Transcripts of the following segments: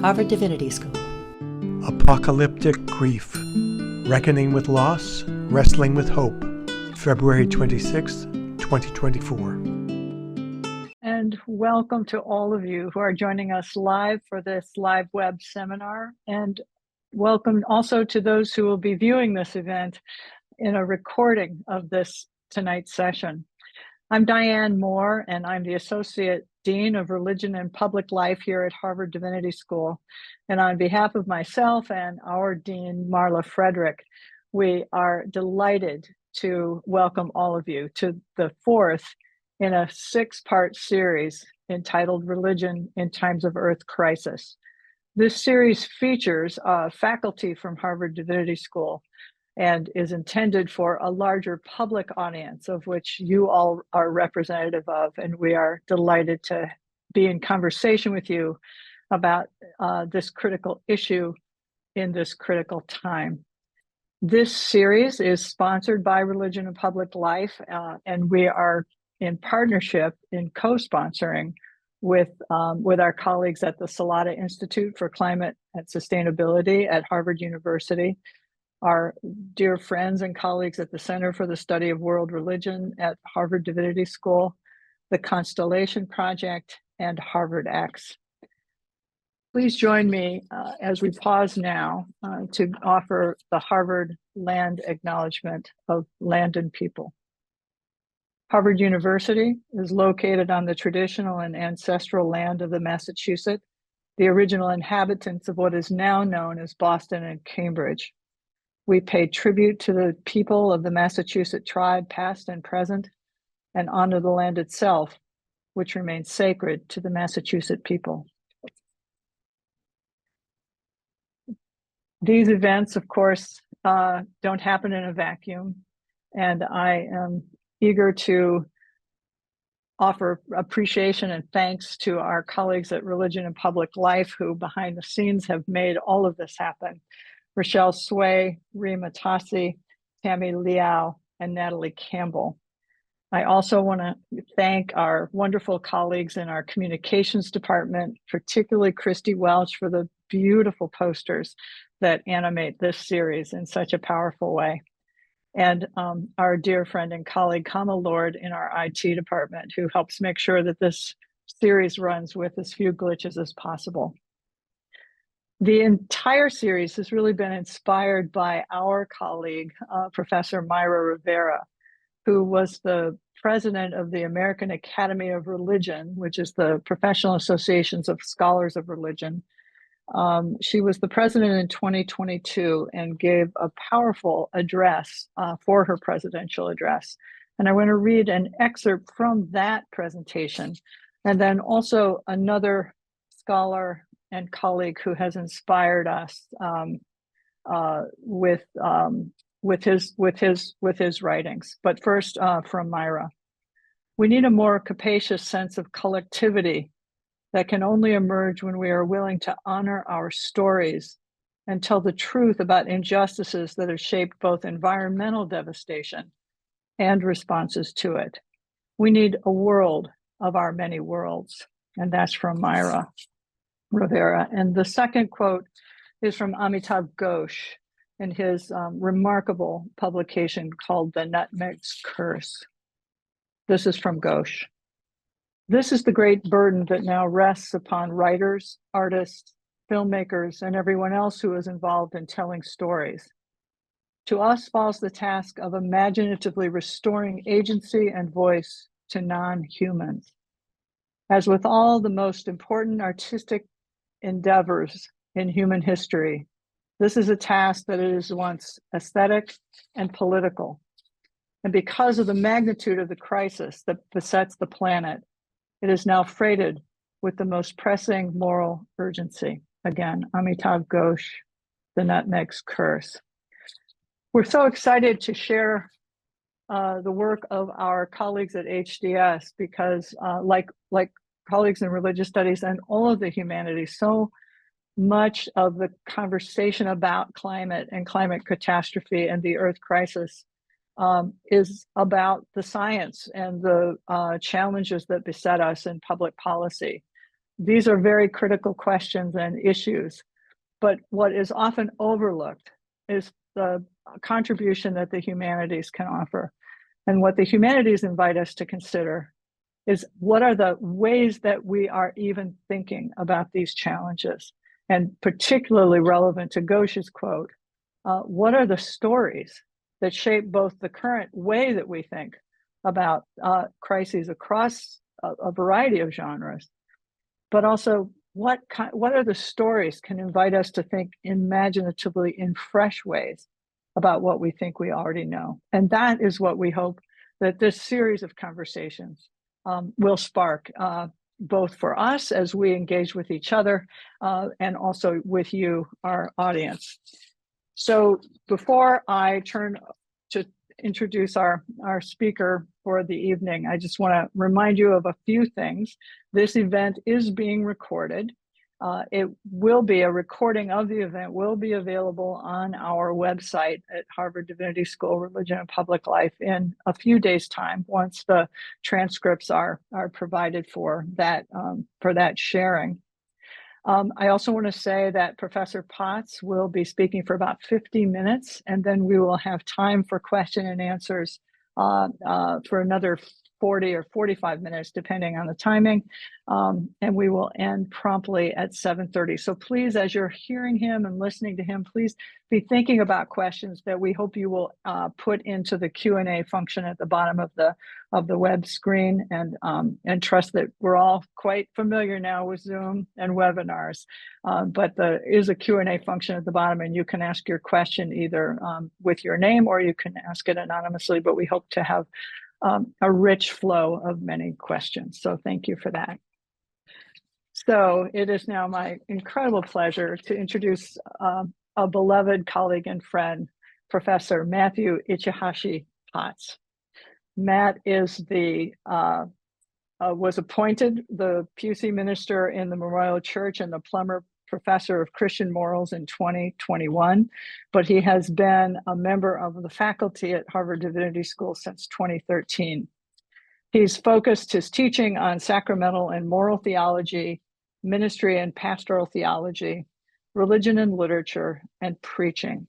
Harvard Divinity School. Apocalyptic Grief, Reckoning with Loss, Wrestling with Hope, February 26, 2024. And welcome to all of you who are joining us live for this live web seminar. And welcome also to those who will be viewing this event in a recording of this tonight's session. I'm Diane Moore, and I'm the Associate Dean of Religion and Public Life here at Harvard Divinity School. And on behalf of myself and our Dean, Marla Frederick, we are delighted to welcome all of you to the fourth in a six-part series entitled Religion in Times of Earth Crisis. This series features faculty from Harvard Divinity School and is intended for a larger public audience, of which you all are representative of, and we are delighted to be in conversation with you about this critical issue in this critical time. This series is sponsored by Religion and Public Life, and we are in partnership, in co-sponsoring with our colleagues at the Salata Institute for Climate and Sustainability at Harvard University, our dear friends and colleagues at the Center for the Study of World Religion at Harvard Divinity School, the Constellation Project, and Harvard X. Please join me as we pause now to offer the Harvard Land Acknowledgement of Land and People. Harvard University is located on the traditional and ancestral land of the Massachusetts, the original inhabitants of what is now known as Boston and Cambridge. We pay tribute to the people of the Massachusetts tribe, past and present, and honor the land itself, which remains sacred to the Massachusetts people. These events, of course, don't happen in a vacuum, and I am eager to offer appreciation and thanks to our colleagues at Religion and Public Life who behind the scenes have made all of this happen. Rochelle Sway, Rima Tassi, Tammy Liao, and Natalie Campbell. I also want to thank our wonderful colleagues in our communications department, particularly Christy Welch, for the beautiful posters that animate this series in such a powerful way. And our dear friend and colleague, Kama Lord, in our IT department, who helps make sure that this series runs with as few glitches as possible. The entire series has really been inspired by our colleague, Professor Myra Rivera, who was the president of the American Academy of Religion, which is the professional associations of scholars of religion. She was the president in 2022 and gave a powerful address for her presidential address. And I want to read an excerpt from that presentation, and then also another scholar and colleague who has inspired us with his writings. But first, from Myra. We need a more capacious sense of collectivity that can only emerge when we are willing to honor our stories and tell the truth about injustices that have shaped both environmental devastation and responses to it. We need a world of our many worlds, and that's from Myra Rivera. And the second quote is from Amitav Ghosh in his remarkable publication called The Nutmeg's Curse. This is from Ghosh. This is the great burden that now rests upon writers, artists, filmmakers, and everyone else who is involved in telling stories. To us falls the task of imaginatively restoring agency and voice to non-humans. As with all the most important artistic endeavors in human history, this is a task that is once aesthetic and political. And because of the magnitude of the crisis that besets the planet, it is now freighted with the most pressing moral urgency. Again, Amitav Ghosh, The Nutmeg's Curse. We're so excited to share the work of our colleagues at HDS because like colleagues in religious studies and all of the humanities, so much of the conversation about climate and climate catastrophe and the Earth crisis is about the science and the challenges that beset us in public policy. These are very critical questions and issues, but what is often overlooked is the contribution that the humanities can offer. And what the humanities invite us to consider is what are the ways that we are even thinking about these challenges? And particularly relevant to Ghosh's quote, what are the stories that shape both the current way that we think about crises across a variety of genres, but also what are the stories can invite us to think imaginatively in fresh ways about what we think we already know. And that is what we hope that this series of conversations will spark, both for us as we engage with each other and also with you, our audience. So before I turn to introduce our speaker for the evening, I just want to remind you of a few things. This event is being recorded. It will be a recording of the event will be available on our website at Harvard Divinity School, Religion and Public Life in a few days' time, once the transcripts are provided for that sharing. I also want to say that Professor Potts will be speaking for about 50 minutes, and then we will have time for question and answers for another 40 or 45 minutes, depending on the timing. And we will end promptly at 7:30. So please, as you're hearing him and listening to him, please be thinking about questions that we hope you will put into the Q&A function at the bottom of the web screen, and trust that we're all quite familiar now with Zoom and webinars. But there is a Q&A function at the bottom, and you can ask your question either with your name or you can ask it anonymously, but we hope to have a rich flow of many questions. So thank you for that. So it is now my incredible pleasure to introduce a beloved colleague and friend, Professor Matthew Ichihashi Potts. Matt is was appointed the Pusey Minister in the Memorial Church and the Plummer Professor of Christian Morals in 2021, but he has been a member of the faculty at Harvard Divinity School since 2013. He's focused his teaching on sacramental and moral theology, ministry and pastoral theology, religion and literature, and preaching.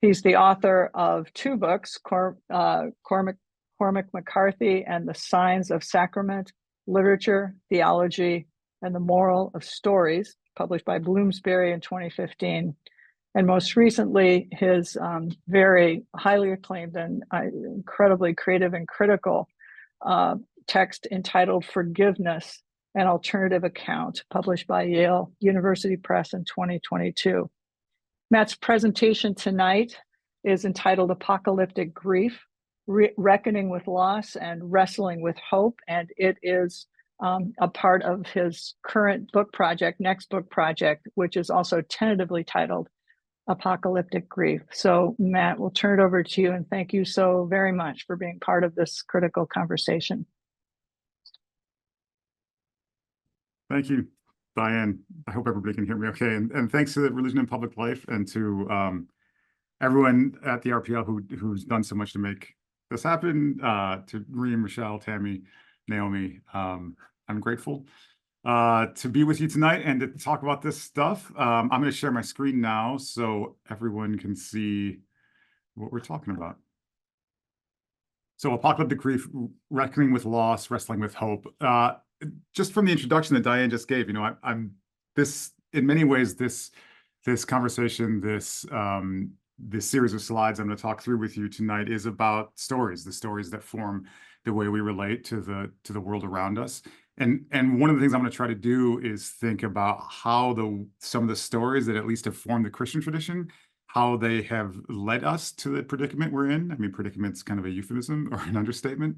He's the author of two books, Cormac McCarthy and the Signs of Sacrament, Literature, Theology, and the Moral of Stories, published by Bloomsbury in 2015. And most recently, his very highly acclaimed and incredibly creative and critical text entitled Forgiveness, an Alternative Account, published by Yale University Press in 2022. Matt's presentation tonight is entitled Apocalyptic Grief, Reckoning with Loss and Wrestling with Hope, and it is a part of his current book project, next book project, which is also tentatively titled Apocalyptic Grief. So Matt, we'll turn it over to you, and thank you so very much for being part of this critical conversation. Thank you, Diane. I hope everybody can hear me okay. And thanks to the Religion and Public Life and to everyone at the RPL who's done so much to make this happen, to Reem, Michelle, Tammy, Naomi. I'm grateful to be with you tonight and to talk about this stuff. I'm going to share my screen now so everyone can see what we're talking about. So Apocalyptic Grief, Reckoning with Loss, Wrestling with Hope. Just from the introduction that Diane just gave, I'm this, in many ways, this conversation, this series of slides I'm going to talk through with you tonight is about stories, the stories that form the way we relate to the world around us. And one of the things I'm going to try to do is think about how some of the stories that at least have formed the Christian tradition, how they have led us to the predicament we're in. I mean, predicament's kind of a euphemism or an understatement.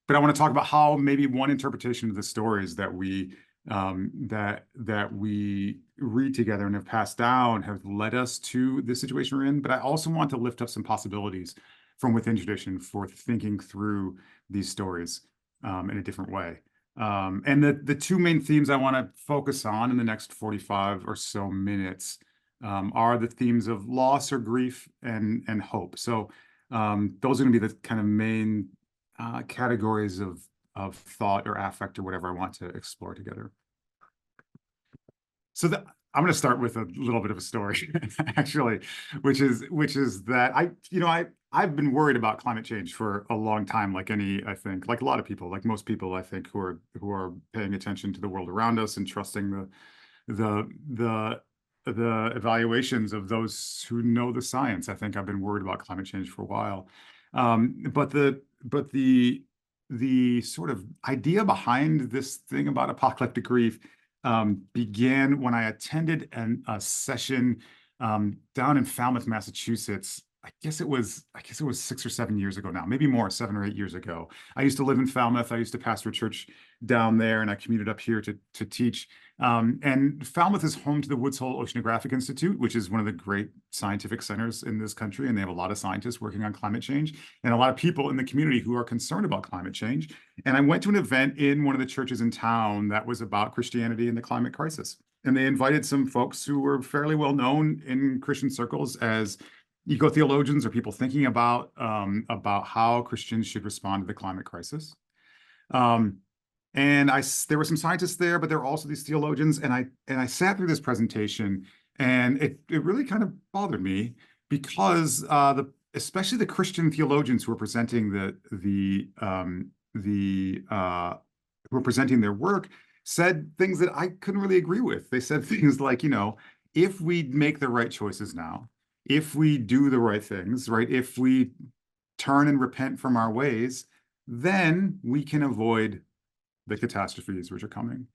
But I want to talk about how maybe one interpretation of the stories that we that we read together and have passed down have led us to the situation we're in. But I also want to lift up some possibilities from within tradition for thinking through these stories in a different way. And the two main themes I want to focus on in the next 45 or so minutes are the themes of loss or grief and hope. So those are going to be the kind of main categories of thought or affect or whatever I want to explore together. So I'm going to start with a little bit of a story, actually, which is that I've been worried about climate change for a long time, like a lot of people, like most people, I think, who are paying attention to the world around us and trusting the the the evaluations of those who know the science. I think I've been worried about climate change for a while, but the sort of idea behind this thing about apocalyptic grief began when I attended a session down in Falmouth, Massachusetts. I guess it was 6 or 7 years ago now, maybe more, 7 or 8 years ago. I used to live in Falmouth. I used to pastor a church down there, and I commuted up here to teach. And Falmouth is home to the Woods Hole Oceanographic Institute, which is one of the great scientific centers in this country, and they have a lot of scientists working on climate change and a lot of people in the community who are concerned about climate change. And I went to an event in one of the churches in town that was about Christianity and the climate crisis. And they invited some folks who were fairly well known in Christian circles as eco-theologians or people thinking about how Christians should respond to the climate crisis. And there were some scientists there, but there were also these theologians. And I sat through this presentation, and it really kind of bothered me because especially the Christian theologians who were presenting who were presenting their work said things that I couldn't really agree with. They said things like, if we make the right choices now, if we do the right things, right, if we turn and repent from our ways, then we can avoid the catastrophes which are coming.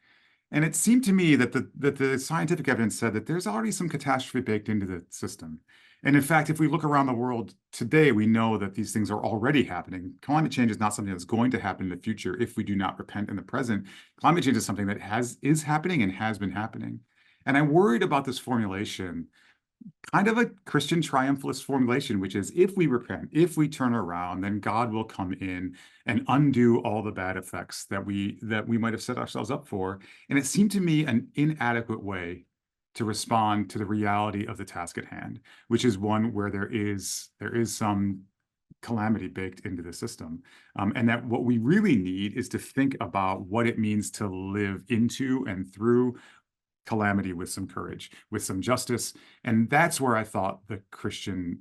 And it seemed to me that the scientific evidence said that there's already some catastrophe baked into the system. And in fact, if we look around the world today, we know that these things are already happening. Climate change is not something that's going to happen in the future if we do not repent in the present. Climate change is something that is happening and has been happening. And I'm worried about this formulation, kind of a Christian triumphalist formulation, which is if we repent, if we turn around, then God will come in and undo all the bad effects that we might have set ourselves up for. And it seemed to me an inadequate way to respond to the reality of the task at hand, which is one where there is some calamity baked into the system. And that what we really need is to think about what it means to live into and through calamity with some courage, with some justice. And that's where I thought the Christian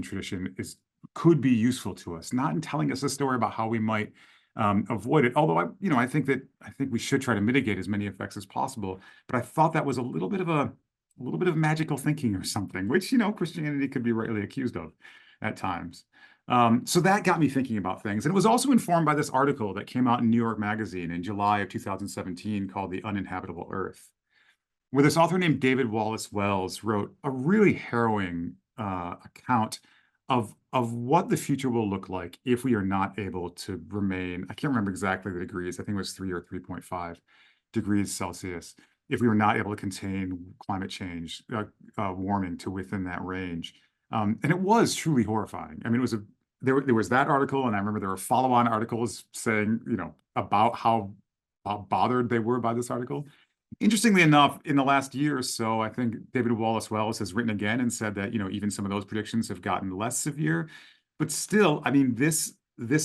tradition could be useful to us, not in telling us a story about how we might avoid it. Although I think we should try to mitigate as many effects as possible. But I thought that was a little bit of magical thinking or something, which Christianity could be rightly accused of at times. So that got me thinking about things. And it was also informed by this article that came out in New York Magazine in July of 2017 called The Uninhabitable Earth, where this author named David Wallace Wells wrote a really harrowing account of what the future will look like if we are not able to remain, I can't remember exactly the degrees, I think it was 3 or 3.5 degrees Celsius, if we were not able to contain climate change, warming to within that range. And it was truly horrifying. I mean, there was that article, and I remember there were follow-on articles saying, about how bothered they were by this article. Interestingly enough, in the last year or so, I think David Wallace Wells has written again and said that, even some of those predictions have gotten less severe. But still, I mean, this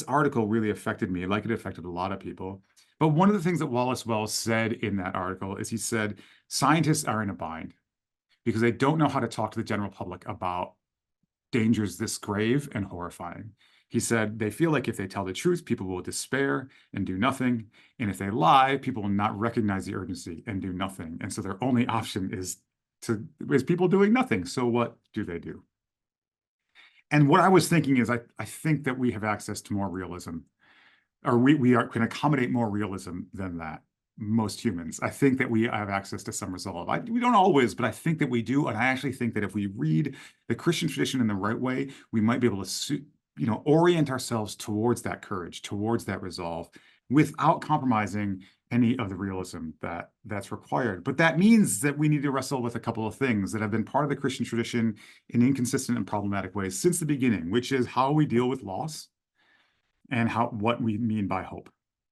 article really affected me, like it affected a lot of people. But one of the things that Wallace Wells said in that article is he said, scientists are in a bind because they don't know how to talk to the general public about dangers this grave and horrifying. He said they feel like if they tell the truth, people will despair and do nothing. And if they lie, people will not recognize the urgency and do nothing. And so their only option is people doing nothing. So what do they do? And what I was thinking is I think that we have access to more realism, or we can accommodate more realism than that, most humans. I think that we have access to some resolve. We don't always, but I think that we do. And I actually think that if we read the Christian tradition in the right way, we might be able to orient ourselves towards that courage, towards that resolve, without compromising any of the realism that's required. But that means that we need to wrestle with a couple of things that have been part of the Christian tradition in inconsistent and problematic ways since the beginning, which is how we deal with loss and what we mean by hope,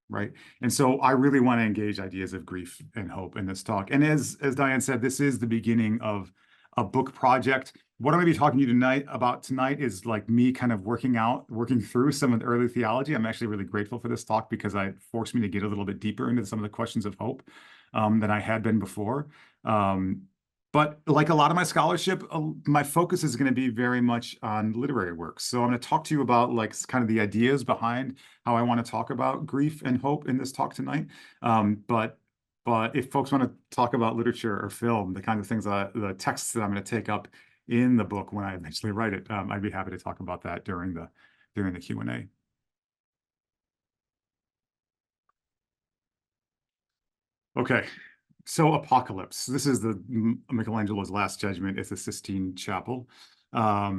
right? And so I really want to engage ideas of grief and hope in this talk. And as Diane said, this is the beginning of a book project. What I'm going to be talking to you about tonight is like me kind of working through some of the early theology. I'm actually really grateful for this talk because it forced me to get a little bit deeper into some of the questions of hope. than I had been before. But like a lot of my scholarship, my focus is going to be very much on literary works. So I'm going to talk to you about like kind of the ideas behind how I want to talk about grief and hope in this talk tonight. But if folks want to talk about literature or film, the kind of things, the texts that I'm going to take up in the book when I eventually write it, I'd be happy to talk about that during the Q&A. Okay, so Apocalypse. This is the Michelangelo's Last Judgment. It's the Sistine Chapel. I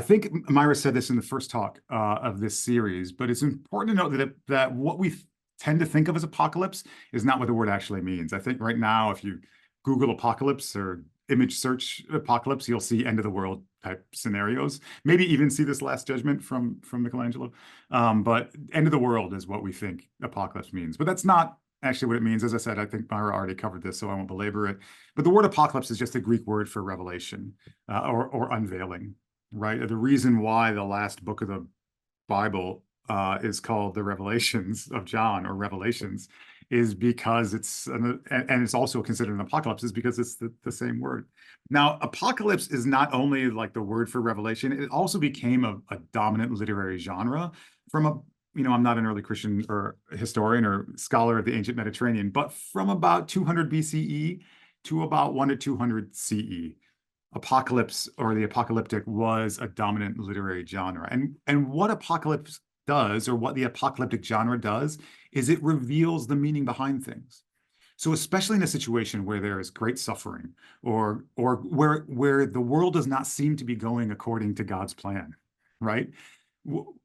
think Myra said this in the first talk of this series, but it's important to note that what we tend to think of as apocalypse is not what the word actually means. I think right now, if you Google apocalypse or image search apocalypse, you'll see end of the world type scenarios. Maybe even see this Last Judgment from Michelangelo. But end of the world is what we think apocalypse means. But that's not actually what it means. As I said, I think Myra already covered this, so I won't belabor it. But the word apocalypse is just a Greek word for revelation or unveiling, right? The reason why the last book of the Bible is called the Revelations of John, or Revelations, is because and it's also considered an apocalypse, is because it's the same word. Now, apocalypse is not only like the word for revelation, it also became a dominant literary genre from I'm not an early Christian or historian or scholar of the ancient Mediterranean, but from about 200 BCE to about 1 to 200 CE. Apocalypse, or the apocalyptic, was a dominant literary genre. And what apocalypse does, or what the apocalyptic genre does, is it reveals the meaning behind things. So especially in a situation where there is great suffering, or where the world does not seem to be going according to God's plan, right?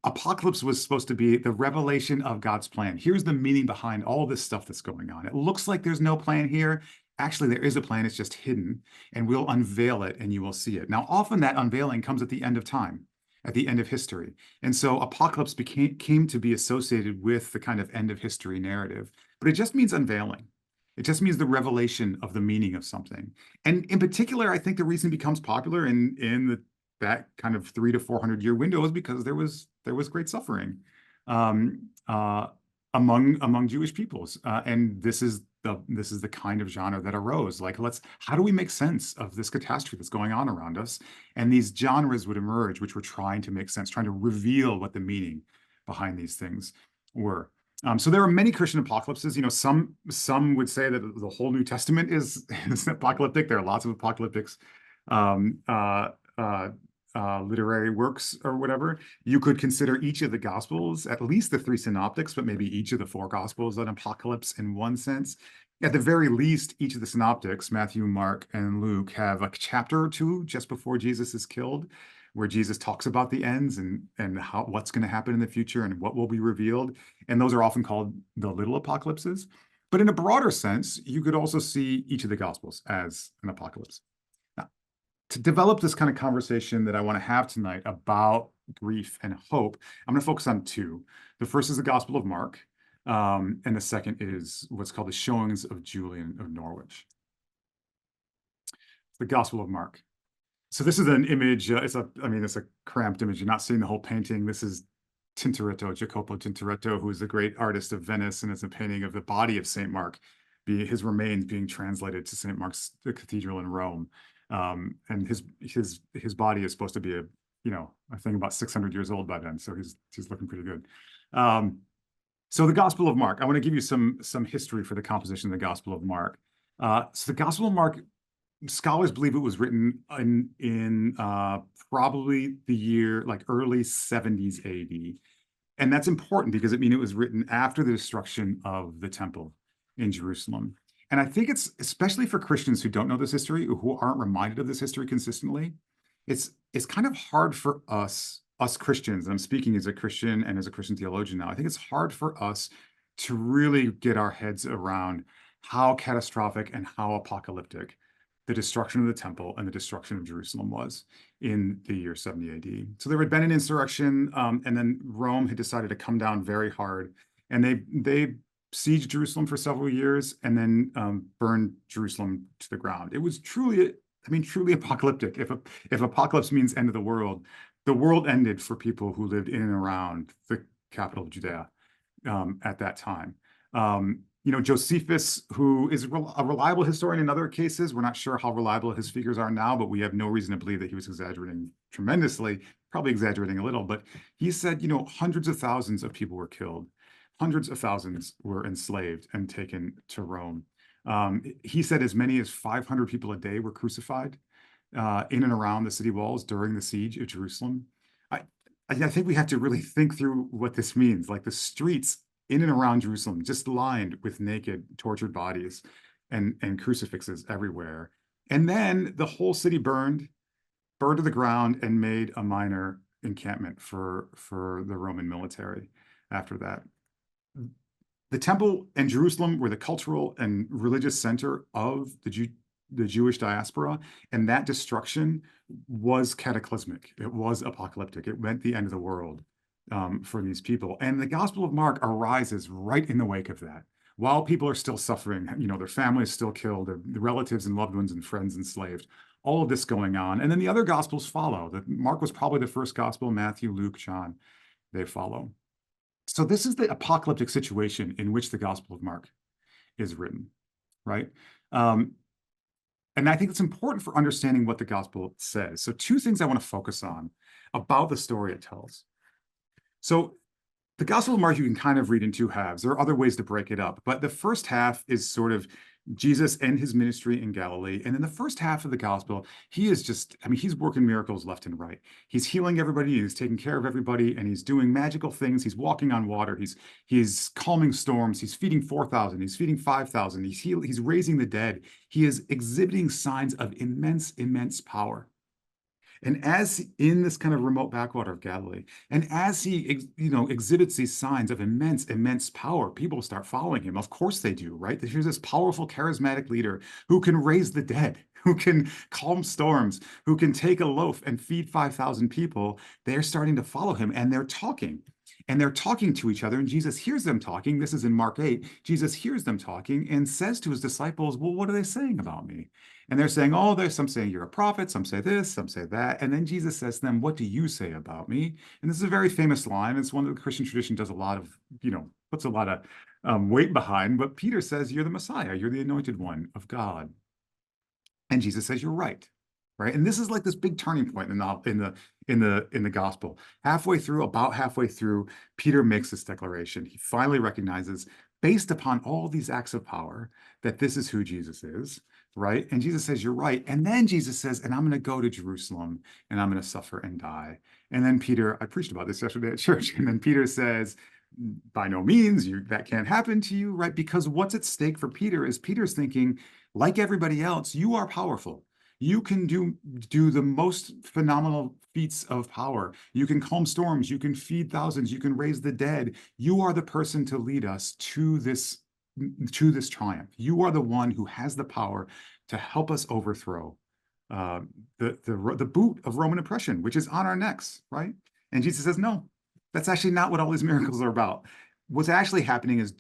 Apocalypse was supposed to be the revelation of God's plan. Here's the meaning behind all this stuff that's going on. It looks like there's no plan here. Actually, there is a plan. It's just hidden, and we'll unveil it and you will see it. Now, often that unveiling comes at the end of time, at the end of history. And so apocalypse came to be associated with the kind of end of history narrative, but it just means unveiling. It just means the revelation of the meaning of something. And in particular, I think the reason it becomes popular in that kind of 300 to 400 year window is because there was great suffering among Jewish peoples, and this is the kind of genre that arose. Like, how do we make sense of this catastrophe that's going on around us? And these genres would emerge, which were trying to make sense, trying to reveal what the meaning behind these things were. So there are many Christian apocalypses. Some would say that the whole New Testament is apocalyptic. There are lots of apocalyptics. Literary works or whatever. You could consider each of the Gospels, at least the 3 synoptics, but maybe each of the 4 Gospels, an apocalypse in one sense. At the very least, each of the synoptics, Matthew, Mark, and Luke, have a chapter or 2 just before Jesus is killed, where Jesus talks about the ends and what's going to happen in the future and what will be revealed. And those are often called the little apocalypses. But in a broader sense, you could also see each of the Gospels as an apocalypse. To develop this kind of conversation that I want to have tonight about grief and hope, I'm going to focus on 2. The first is the Gospel of Mark, and the second is what's called the Showings of Julian of Norwich. The Gospel of Mark. So this is an image. It's a cramped image. You're not seeing the whole painting. This is Jacopo Tintoretto, who is a great artist of Venice, and it's a painting of the body of St. Mark, his remains being translated to St. Mark's Cathedral in Rome. And his body is supposed to be I think about 600 years old by then, so he's looking pretty good. So the Gospel of Mark, I want to give you some history for the composition of the Gospel of Mark. So the Gospel of Mark, scholars believe it was written in probably the year like early 70s AD, and that's important because it was written after the destruction of the temple in Jerusalem. And I think it's especially for Christians who don't know this history, who aren't reminded of this history consistently, it's kind of hard for us Christians, and I'm speaking as a Christian and as a Christian theologian now, I think it's hard for us to really get our heads around how catastrophic and how apocalyptic the destruction of the temple and the destruction of Jerusalem was in the year 70 AD. So there had been an insurrection, and then Rome had decided to come down very hard, and they sieged Jerusalem for several years and then burned Jerusalem to the ground. It was truly apocalyptic. If apocalypse means end of the world ended for people who lived in and around the capital of Judea at that time. Josephus, who is a reliable historian in other cases. We're not sure how reliable his figures are now, but we have no reason to believe that he was exaggerating tremendously, probably exaggerating a little. But he said, hundreds of thousands of people were killed. Hundreds of thousands were enslaved and taken to Rome. He said as many as 500 people a day were crucified in and around the city walls during the siege of Jerusalem. I think we have to really think through what this means. Like the streets in and around Jerusalem, just lined with naked, tortured bodies and crucifixes everywhere. And then the whole city burned to the ground and made a minor encampment for the Roman military after that. The temple and Jerusalem were the cultural and religious center of the Jewish diaspora, and that destruction was cataclysmic. It was apocalyptic. It meant the end of the world for these people. And the Gospel of Mark arises right in the wake of that. While people are still suffering, their families still killed, their relatives and loved ones and friends enslaved, all of this going on. And then the other Gospels follow. Mark was probably the first Gospel, Matthew, Luke, John, they follow. So this is the apocalyptic situation in which the Gospel of Mark is written, right? And I think it's important for understanding what the Gospel says. So two things I want to focus on about the story it tells. So the Gospel of Mark you can kind of read in two halves. There are other ways to break it up, but the first half is sort of Jesus and his ministry in Galilee. And in the first half of the Gospel, he is just, he's working miracles left and right. He's healing everybody, he's taking care of everybody, and he's doing magical things. He's walking on water, he's calming storms, he's feeding 4,000, he's feeding 5,000, he's raising the dead. He is exhibiting signs of immense power. And as in this kind of remote backwater of Galilee, and as he exhibits these signs of immense power, people start following him. Of course they do, right? Here's this powerful, charismatic leader who can raise the dead, who can calm storms, who can take a loaf and feed 5,000 people. They're starting to follow him, and they're talking. And they're talking to each other, and Jesus hears them talking. This is in Mark 8. Jesus hears them talking and says to his disciples, well, what are they saying about me? And they're saying, oh, there's some saying you're a prophet, some say this, some say that. And then Jesus says to them, what do you say about me? And this is a very famous line. It's one that the Christian tradition does a lot of, puts a lot of weight behind. But Peter says, you're the Messiah, you're the anointed one of God. And Jesus says, you're right. Right. And this is like this big turning point in the gospel. About halfway through, Peter makes this declaration. He finally recognizes, based upon all these acts of power, that this is who Jesus is. Right. And Jesus says, you're right. And then Jesus says, and I'm going to go to Jerusalem and I'm going to suffer and die. And then Peter, I preached about this yesterday at church. And then Peter says, by no means, that can't happen to you. Right. Because what's at stake for Peter is Peter's thinking, like everybody else, you are powerful. You can do the most phenomenal feats of power. You can calm storms. You can feed thousands. You can raise the dead. You are the person to lead us to this triumph. You are the one who has the power to help us overthrow the boot of Roman oppression, which is on our necks, right? And Jesus says, no, that's actually not what all these miracles are about. What's actually happening is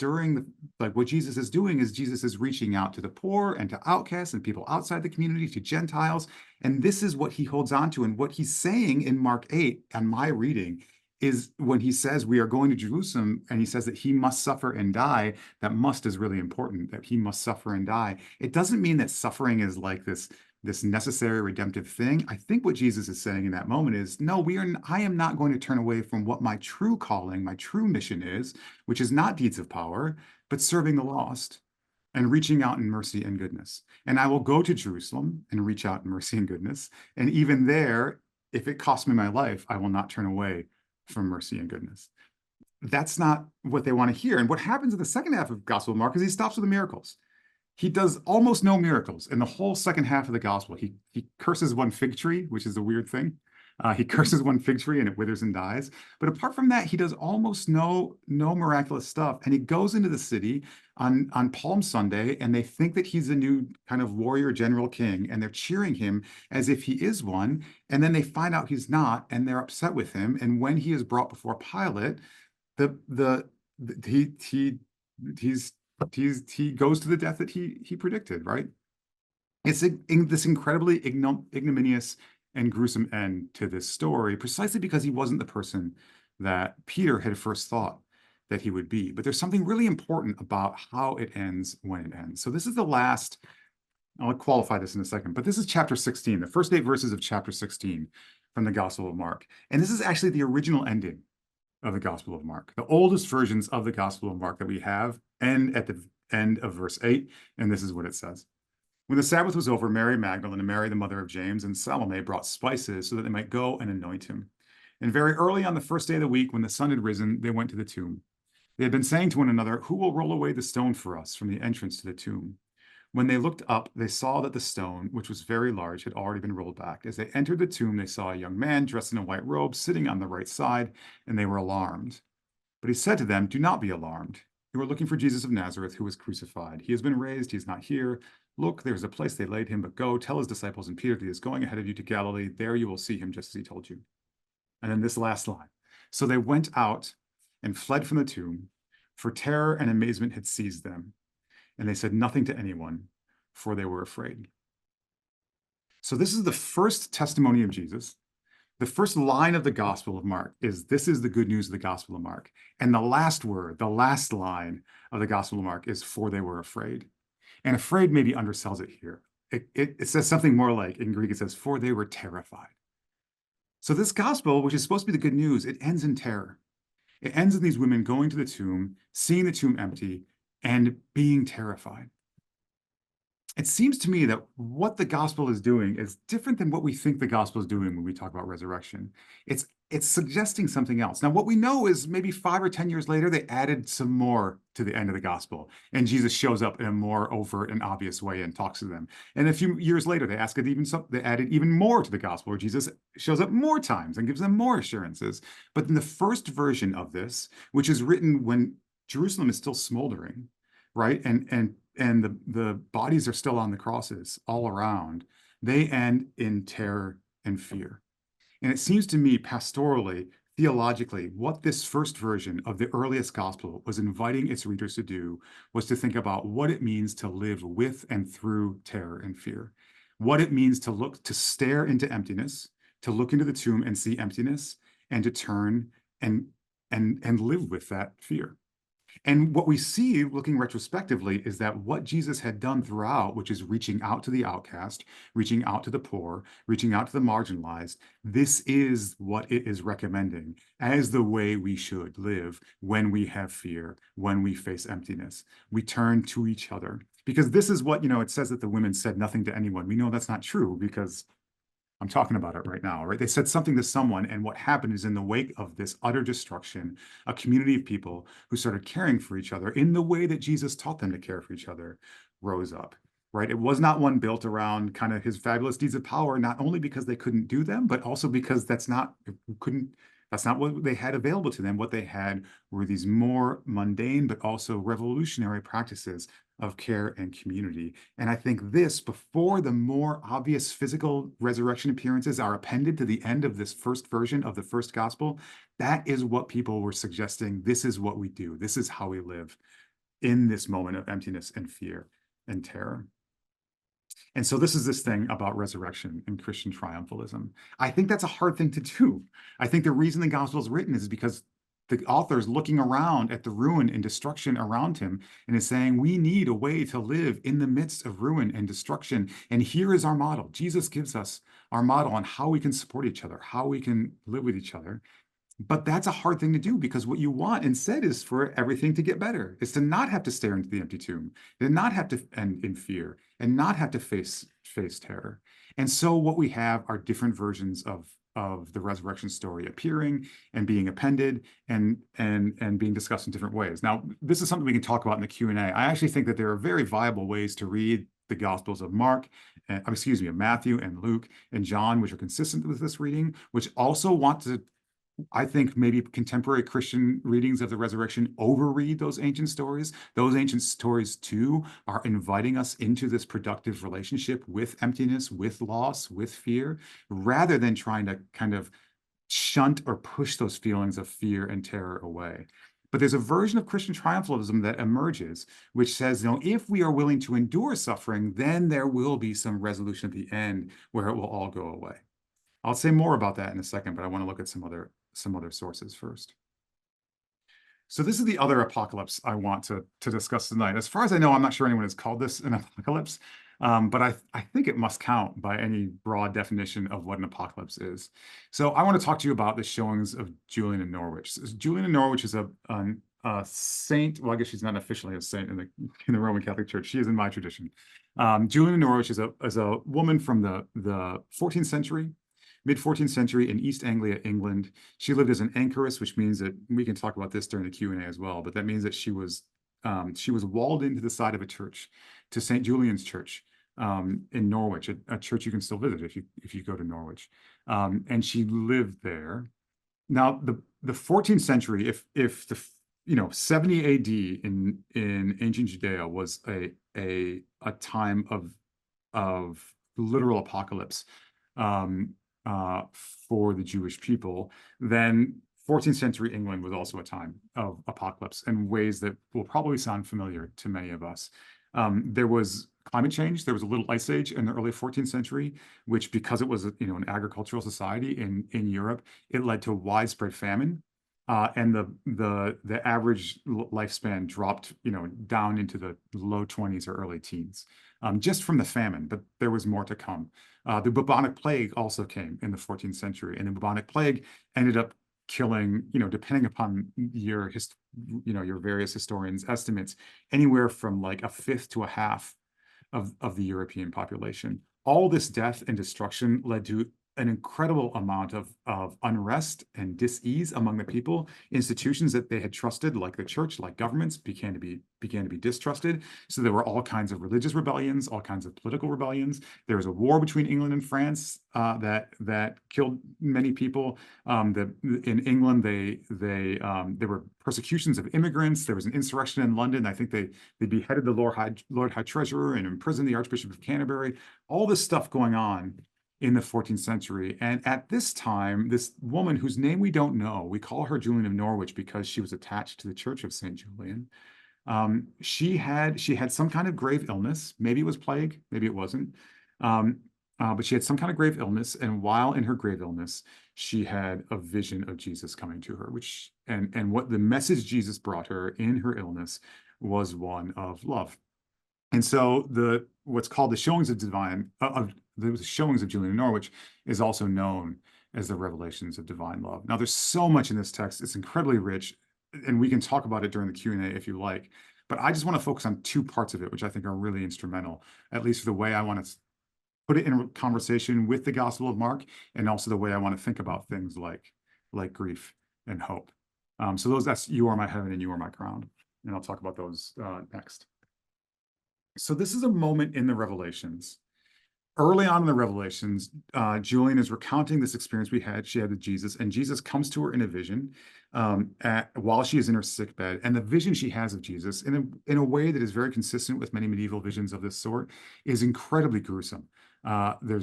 what Jesus is doing is Jesus is reaching out to the poor and to outcasts and people outside the community, to Gentiles. And this is what he holds on to. And what he's saying in Mark 8, on my reading, is when he says we are going to Jerusalem and he says that he must suffer and die, that must is really important, that he must suffer and die. It doesn't mean that suffering is like this necessary redemptive thing. I think what Jesus is saying in that moment is, no, I am not going to turn away from what my true calling, my true mission is, which is not deeds of power, but serving the lost and reaching out in mercy and goodness. And I will go to Jerusalem and reach out in mercy and goodness. And even there, if it costs me my life, I will not turn away from mercy and goodness. That's not what they want to hear. And what happens in the second half of Gospel of Mark is he stops with the miracles. He does almost no miracles in the whole second half of the gospel. He curses one fig tree, which is a weird thing. He curses one fig tree and it withers and dies. But apart from that, he does almost no miraculous stuff. And he goes into the city on Palm Sunday, and they think that he's a new kind of warrior general king, and they're cheering him as if he is one. And then they find out he's not, and they're upset with him. And when he is brought before Pilate, he goes to the death that he predicted, right? It's this incredibly ignominious and gruesome end to this story, precisely because he wasn't the person that Peter had first thought that he would be. But there's something really important about how it ends when it ends. So this is the last, I'll qualify this in a second, but this is chapter 16, the first 8 verses of chapter 16 from the Gospel of Mark. And this is actually the original ending of the Gospel of Mark. The oldest versions of the Gospel of Mark that we have end at the end of verse 8, and this is what it says. When the Sabbath was over, Mary Magdalene and Mary, the mother of James, and Salome brought spices so that they might go and anoint him. And very early on the first day of the week, when the sun had risen, they went to the tomb. They had been saying to one another, "Who will roll away the stone for us from the entrance to the tomb?" When they looked up, they saw that the stone, which was very large, had already been rolled back. As they entered the tomb, they saw a young man dressed in a white robe sitting on the right side, and they were alarmed. But he said to them, "Do not be alarmed. You are looking for Jesus of Nazareth, who was crucified. He has been raised. He is not here. Look, there is a place they laid him, but go, tell his disciples and Peter that he is going ahead of you to Galilee. There you will see him just as he told you." And then this last line. So they went out and fled from the tomb, for terror and amazement had seized them. And they said nothing to anyone, for they were afraid. So this is the first testimony of Jesus. The first line of the Gospel of Mark is, this is the good news of the Gospel of Mark. And the last word, the last line of the Gospel of Mark is, for they were afraid. And afraid maybe undersells it here. It says something more like, in Greek, it says, for they were terrified. So this gospel, which is supposed to be the good news, it ends in terror. It ends in these women going to the tomb, seeing the tomb empty, and being terrified. It seems to me that what the gospel is doing is different than what we think the gospel is doing when we talk about resurrection. It's suggesting something else. Now, what we know is maybe 5 or 10 years later, they added some more to the end of the gospel, and Jesus shows up in a more overt and obvious way and talks to them. And a few years later, they added even more to the gospel, where Jesus shows up more times and gives them more assurances. But in the first version of this, which is written when Jerusalem is still smoldering, right? And the bodies are still on the crosses all around, they end in terror and fear. And it seems to me, pastorally, theologically, what this first version of the earliest gospel was inviting its readers to do was to think about what it means to live with and through terror and fear, what it means to stare into emptiness, to look into the tomb and see emptiness, and to turn and live with that fear. And what we see, looking retrospectively, is that what Jesus had done throughout, which is reaching out to the outcast, reaching out to the poor, reaching out to the marginalized, this is what it is recommending as the way we should live when we have fear, when we face emptiness. We turn to each other. Because this is what, it says that the women said nothing to anyone. We know that's not true because I'm talking about it right now, right? They said something to someone, and what happened is, in the wake of this utter destruction, a community of people who started caring for each other in the way that Jesus taught them to care for each other rose up, right? It was not one built around kind of his fabulous deeds of power, not only because they couldn't do them, but also because that's not what they had available to them. What they had were these more mundane, but also revolutionary practices of care and community. And I think this, before the more obvious physical resurrection appearances are appended to the end of this first version of the first gospel, that is what people were suggesting. This is what we do. This is how we live in this moment of emptiness and fear and terror. And so this is this thing about resurrection and Christian triumphalism. I think that's a hard thing to do. I think the reason the gospel is written is because the author is looking around at the ruin and destruction around him and is saying, we need a way to live in the midst of ruin and destruction. And here is our model. Jesus gives us our model on how we can support each other, how we can live with each other. But that's a hard thing to do, because what you want instead is for everything to get better. It's to not have to stare into the empty tomb, to not have to end in fear, and not have to face terror. And so what we have are different versions of the resurrection story appearing and being appended and being discussed in different ways. Now, this is something we can talk about in the Q&A. I actually think that there are very viable ways to read the Gospels of of Matthew and Luke and John, which are consistent with this reading, which also want to, I think, maybe contemporary Christian readings of the resurrection overread those ancient stories. Those ancient stories, too, are inviting us into this productive relationship with emptiness, with loss, with fear, rather than trying to kind of shunt or push those feelings of fear and terror away. But there's a version of Christian triumphalism that emerges, which says, if we are willing to endure suffering, then there will be some resolution at the end where it will all go away. I'll say more about that in a second, but I want to look at some other sources first. So this is the other apocalypse I want to discuss tonight. As far as I know, I'm not sure anyone has called this an apocalypse, but I think it must count by any broad definition of what an apocalypse is. So I want to talk to you about the showings of Julian of Norwich. So Julian of Norwich is a saint. Well, I guess she's not officially a saint in the Roman Catholic Church. She is in my tradition. Julian of Norwich is a woman from the 14th century. Mid-14th century in East Anglia, England. She lived as an anchoress, which means that we can talk about this during the Q&A as well, but that means that she was walled into the side of a church, to St. Julian's Church in Norwich, a church you can still visit if you go to Norwich. And she lived there. Now, the 14th century, if the 70 AD in ancient Judea was a time of literal apocalypse, for the Jewish people, then 14th century England was also a time of apocalypse in ways that will probably sound familiar to many of us. There was climate change. There was a little ice age in the early 14th century, which, because it was an agricultural society in Europe, it led to widespread famine. And the average lifespan dropped, down into the low 20s or early teens, just from the famine. But there was more to come. The bubonic plague also came in the 14th century, and the bubonic plague ended up killing, depending upon your various historians' estimates, anywhere from like a fifth to a half of the European population. All this death and destruction led to an incredible amount of unrest and dis-ease among the people. Institutions that they had trusted, like the church, like governments, began to be distrusted. So there were all kinds of religious rebellions, all kinds of political rebellions. There was a war between England and France that killed many people. In England, there were persecutions of immigrants. There was an insurrection in London. I think they beheaded the Lord High Treasurer and imprisoned the Archbishop of Canterbury. All this stuff going on in the 14th century. And at this time, this woman whose name we don't know, we call her Julian of Norwich because she was attached to the Church of St. Julian. She had some kind of grave illness. Maybe it was plague, maybe it wasn't. But she had some kind of grave illness. And while in her grave illness, she had a vision of Jesus coming to her, and what the message Jesus brought her in her illness was one of love. And so what's called the showings of the showings of Julian of Norwich is also known as the revelations of divine love. Now, there's so much in this text. It's incredibly rich, and we can talk about it during the Q&A if you like. But I just want to focus on two parts of it, which I think are really instrumental, at least for the way I want to put it in conversation with the Gospel of Mark, and also the way I want to think about things like grief and hope. So that's "You Are My Heaven" and "You Are My Crown." And I'll talk about those next. So this is a moment in the Revelations. Early on in the Revelations, Julian is recounting this experience she had with Jesus, and Jesus comes to her in a vision while she is in her sick bed. And the vision she has of Jesus, in a way that is very consistent with many medieval visions of this sort, is incredibly gruesome. There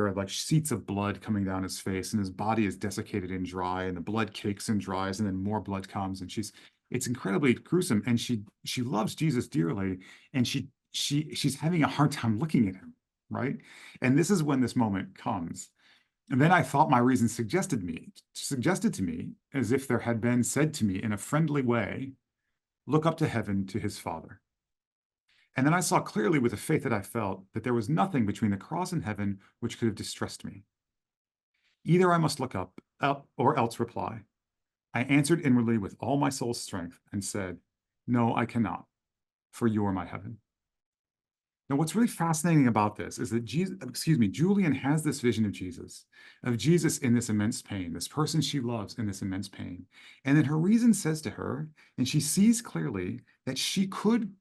are like sheets of blood coming down his face, and his body is desiccated and dry, and the blood cakes and dries, and then more blood comes, and it's incredibly gruesome. And she loves Jesus dearly, and she's having a hard time looking at him, right? And this is when this moment comes. And then I thought my reason suggested to me, as if there had been said to me in a friendly way, "Look up to heaven, to his Father." And then I saw clearly, with the faith that I felt, that there was nothing between the cross and heaven which could have distressed me. Either I must look up or else reply. I answered inwardly with all my soul's strength and said, "No, I cannot, for you are my heaven." Now, what's really fascinating about this is that Julian has this vision of Jesus in this immense pain, this person she loves in this immense pain. And then her reason says to her, and she sees clearly, that she could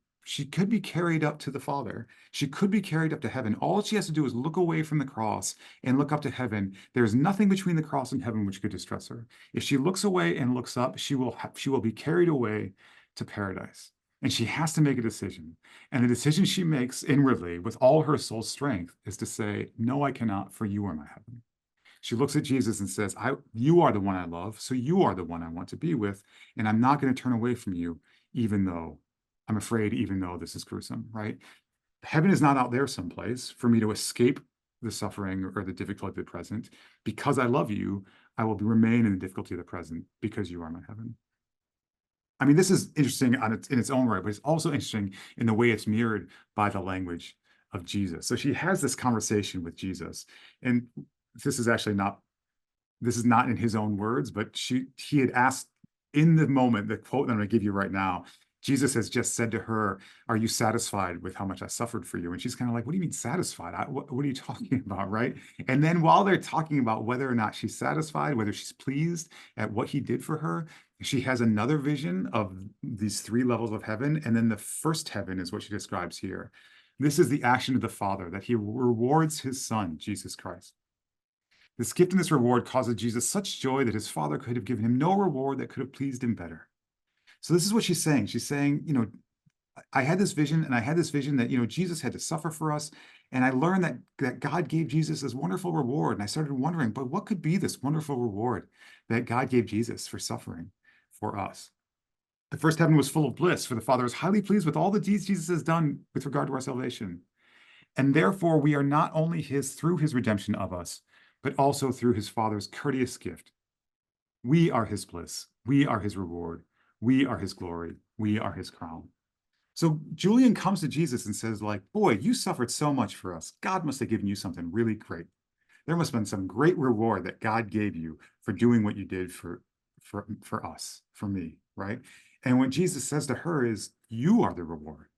be carried up to the Father. She could be carried up to heaven. All she has to do is look away from the cross and look up to heaven. There's nothing between the cross and heaven which could distress her. If she looks away and looks up, she will be carried away to paradise. And she has to make a decision. And the decision she makes inwardly with all her soul's strength is to say, "No, I cannot, for you are my heaven." She looks at Jesus and says, "You are the one I love, so you are the one I want to be with, and I'm not going to turn away from you, even though I'm afraid, even though this is gruesome," right? Heaven is not out there someplace for me to escape the suffering or the difficulty of the present. Because I love you, I will remain in the difficulty of the present, because you are my heaven. I mean, this is interesting in its own right, but it's also interesting in the way it's mirrored by the language of Jesus. So she has this conversation with Jesus, and this is actually not this is not in his own words, but he had asked in the moment, the quote that I'm going to give you right now, Jesus has just said to her, "Are you satisfied with how much I suffered for you?" And she's kind of like, "What do you mean satisfied? What are you talking about?" Right? And then while they're talking about whether or not she's satisfied, whether she's pleased at what he did for her, she has another vision of these three levels of heaven. And then the first heaven is what she describes here. This is the action of the Father, that he rewards his Son, Jesus Christ. This gift and this reward causes Jesus such joy that his Father could have given him no reward that could have pleased him better. So this is what she's saying. She's saying, I had this vision, and I had this vision that, Jesus had to suffer for us. And I learned that God gave Jesus this wonderful reward. And I started wondering, but what could be this wonderful reward that God gave Jesus for suffering for us? The first heaven was full of bliss, for the Father is highly pleased with all the deeds Jesus has done with regard to our salvation. And therefore, we are not only his through his redemption of us, but also through his Father's courteous gift. We are his bliss. We are his reward. We are his glory. We are his crown. So Julian comes to Jesus and says, like, boy, you suffered so much for us. God must have given you something really great. There must have been some great reward that God gave you for doing what you did for us, for me, right? And what Jesus says to her is, you are the reward.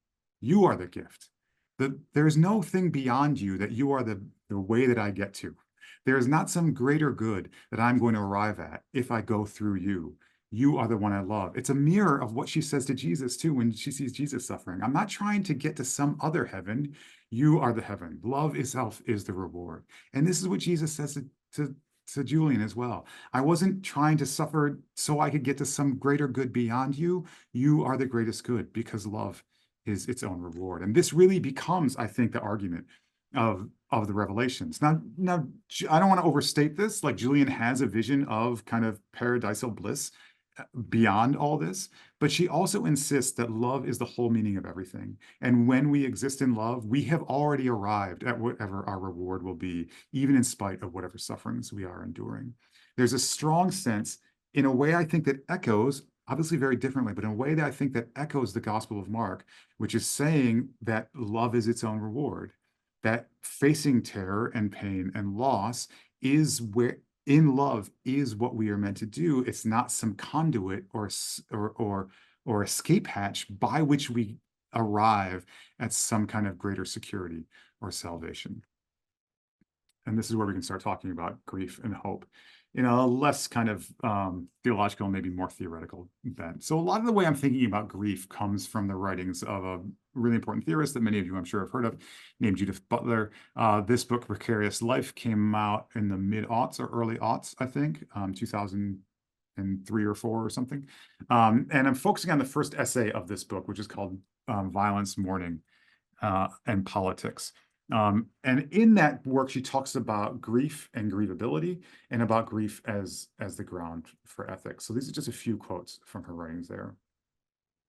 You are the gift. There is no thing beyond you that you are the way that I get to. There is not some greater good that I'm going to arrive at if I go through you. You are the one I love. It's a mirror of what she says to Jesus too when she sees Jesus suffering. I'm not trying to get to some other heaven. You are the heaven. Love itself is the reward. And this is what Jesus says to Julian as well. I wasn't trying to suffer so I could get to some greater good beyond you. You are the greatest good because love is its own reward. And this really becomes, I think, the argument of the Revelations. Now, I don't want to overstate this. Like, Julian has a vision of kind of paradisal bliss beyond all this, but she also insists that love is the whole meaning of everything. And when we exist in love, we have already arrived at whatever our reward will be, even in spite of whatever sufferings we are enduring. There's a strong sense, in a way I think that echoes, obviously very differently, but in a way that I think that echoes the Gospel of Mark, which is saying that love is its own reward, that facing terror and pain and loss is where in love is what we are meant to do. It's not some conduit or escape hatch by which we arrive at some kind of greater security or salvation. And this is where we can start talking about grief and hope in a less kind of theological, maybe more theoretical bent. So a lot of the way I'm thinking about grief comes from the writings of a really important theorist that many of you, I'm sure, have heard of, named Judith Butler. This book, Precarious Life, came out in the mid-aughts or early aughts, I think, 2003 or 4 or something. And I'm focusing on the first essay of this book, which is called Violence, Mourning, and Politics. And in that work, she talks about grief and grievability and about grief as the ground for ethics. So these are just a few quotes from her writings there.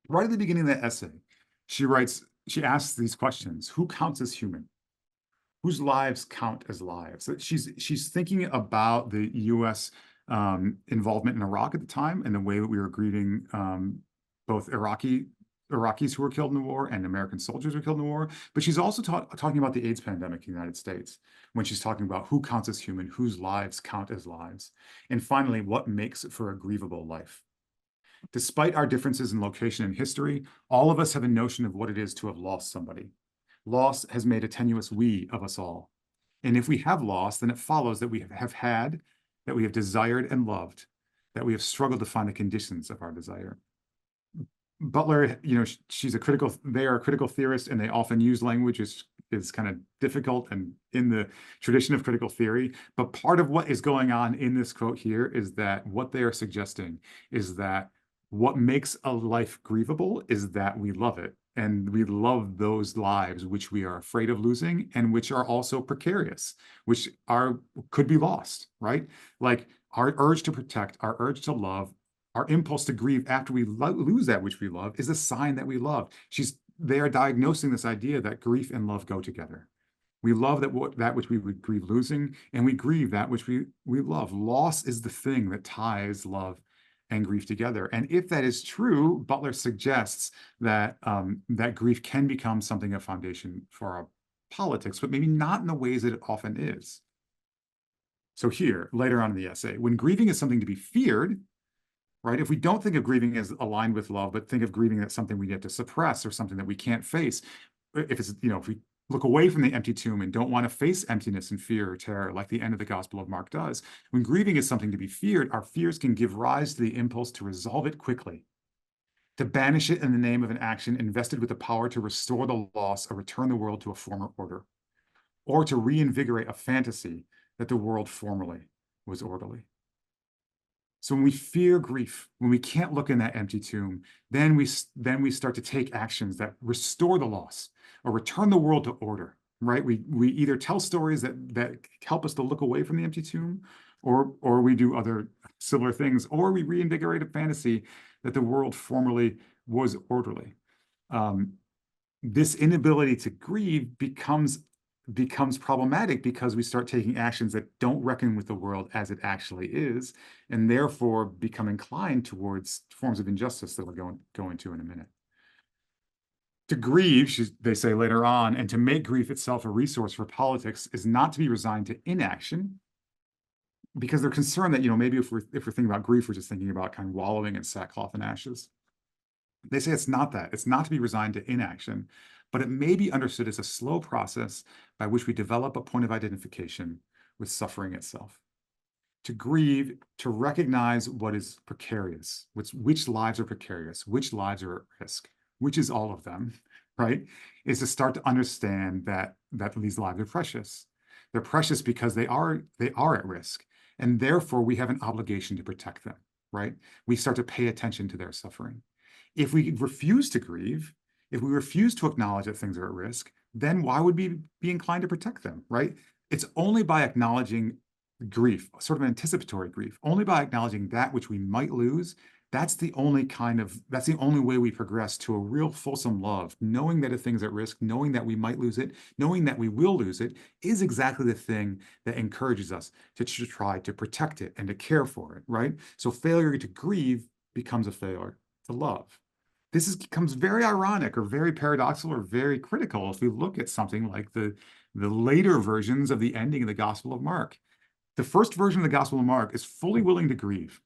Right at the beginning of that essay, she asks these questions: who counts as human? Whose lives count as lives? So she's thinking about the US involvement in Iraq at the time and the way that we were grieving both Iraqis who were killed in the war and American soldiers who were killed in the war. But she's also talking about the AIDS pandemic in the United States when she's talking about who counts as human, whose lives count as lives. And finally, what makes for a grievable life. Despite our differences in location and history, all of us have a notion of what it is to have lost somebody. Loss has made a tenuous we of us all. And if we have lost, then it follows that we have had, that we have desired and loved, that we have struggled to find the conditions of our desire. Butler, they are a critical theorist, and they often use language is kind of difficult and in the tradition of critical theory. But part of what is going on in this quote here is that what they are suggesting is that what makes a life grievable is that we love it. And we love those lives which we are afraid of losing and which are also precarious, which could be lost, right? Like our urge to protect, our urge to love, our impulse to grieve after we lose that which we love is a sign that we love. They are diagnosing this idea that grief and love go together. We love that which we would grieve losing, and we grieve that which we love. Loss is the thing that ties love and grief together. And if that is true, Butler suggests that that grief can become something of foundation for our politics, but maybe not in the ways that it often is. So here, later on in the essay, when grieving is something to be feared, right? If we don't think of grieving as aligned with love, but think of grieving as something we have to suppress or something that we can't face, if it's, if we look away from the empty tomb and don't want to face emptiness and fear or terror like the end of the Gospel of Mark does, when grieving is something to be feared, our fears can give rise to the impulse to resolve it quickly, to banish it in the name of an action invested with the power to restore the loss or return the world to a former order, or to reinvigorate a fantasy that the world formerly was orderly. So when we fear grief, when we can't look in that empty tomb, then we start to take actions that restore the loss or return the world to order, right? We either tell stories that help us to look away from the empty tomb, or we do other similar things, or we reinvigorate a fantasy that the world formerly was orderly. This inability to grieve becomes problematic because we start taking actions that don't reckon with the world as it actually is, and therefore become inclined towards forms of injustice that we're going to in a minute. To grieve, they say later on, and to make grief itself a resource for politics is not to be resigned to inaction, because they're concerned that, maybe if we're thinking about grief, we're just thinking about kind of wallowing in sackcloth and ashes. They say it's not that. It's not to be resigned to inaction, but it may be understood as a slow process by which we develop a point of identification with suffering itself. To grieve, to recognize what is precarious, which lives are precarious, which lives are at risk, which is all of them, right? Is to start to understand that these lives are precious. They're precious because they are at risk, and therefore we have an obligation to protect them, right? We start to pay attention to their suffering. If we refuse to grieve, if we refuse to acknowledge that things are at risk, then why would we be inclined to protect them, right? It's only by acknowledging grief, sort of anticipatory grief, only by acknowledging that which we might lose, that's the only way we progress to a real fulsome love. Knowing that a thing's at risk, knowing that we might lose it, knowing that we will lose it, is exactly the thing that encourages us to try to protect it and to care for it, right? So failure to grieve becomes a failure to love. This becomes very ironic or very paradoxical or very critical if we look at something like the later versions of the ending of the Gospel of Mark. The first version of the Gospel of Mark is fully willing to grieve.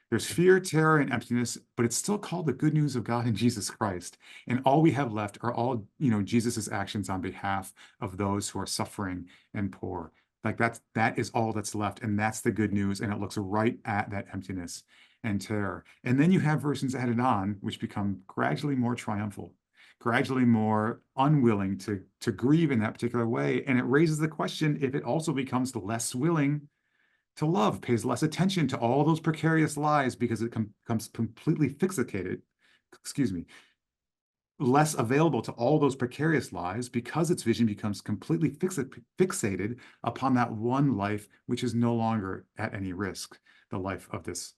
There's fear, terror, and emptiness, but it's still called the good news of God in Jesus Christ. And all we have left are all, Jesus's actions on behalf of those who are suffering and poor. Like that is all that's left, and that's the good news, and it looks right at that emptiness and terror. And then you have versions added on, which become gradually more triumphal, gradually more unwilling to grieve in that particular way. And it raises the question if it also becomes less willing to love, pays less attention to all those precarious lives because it becomes completely less available to all those precarious lives because its vision becomes completely fixated upon that one life which is no longer at any risk, the life of this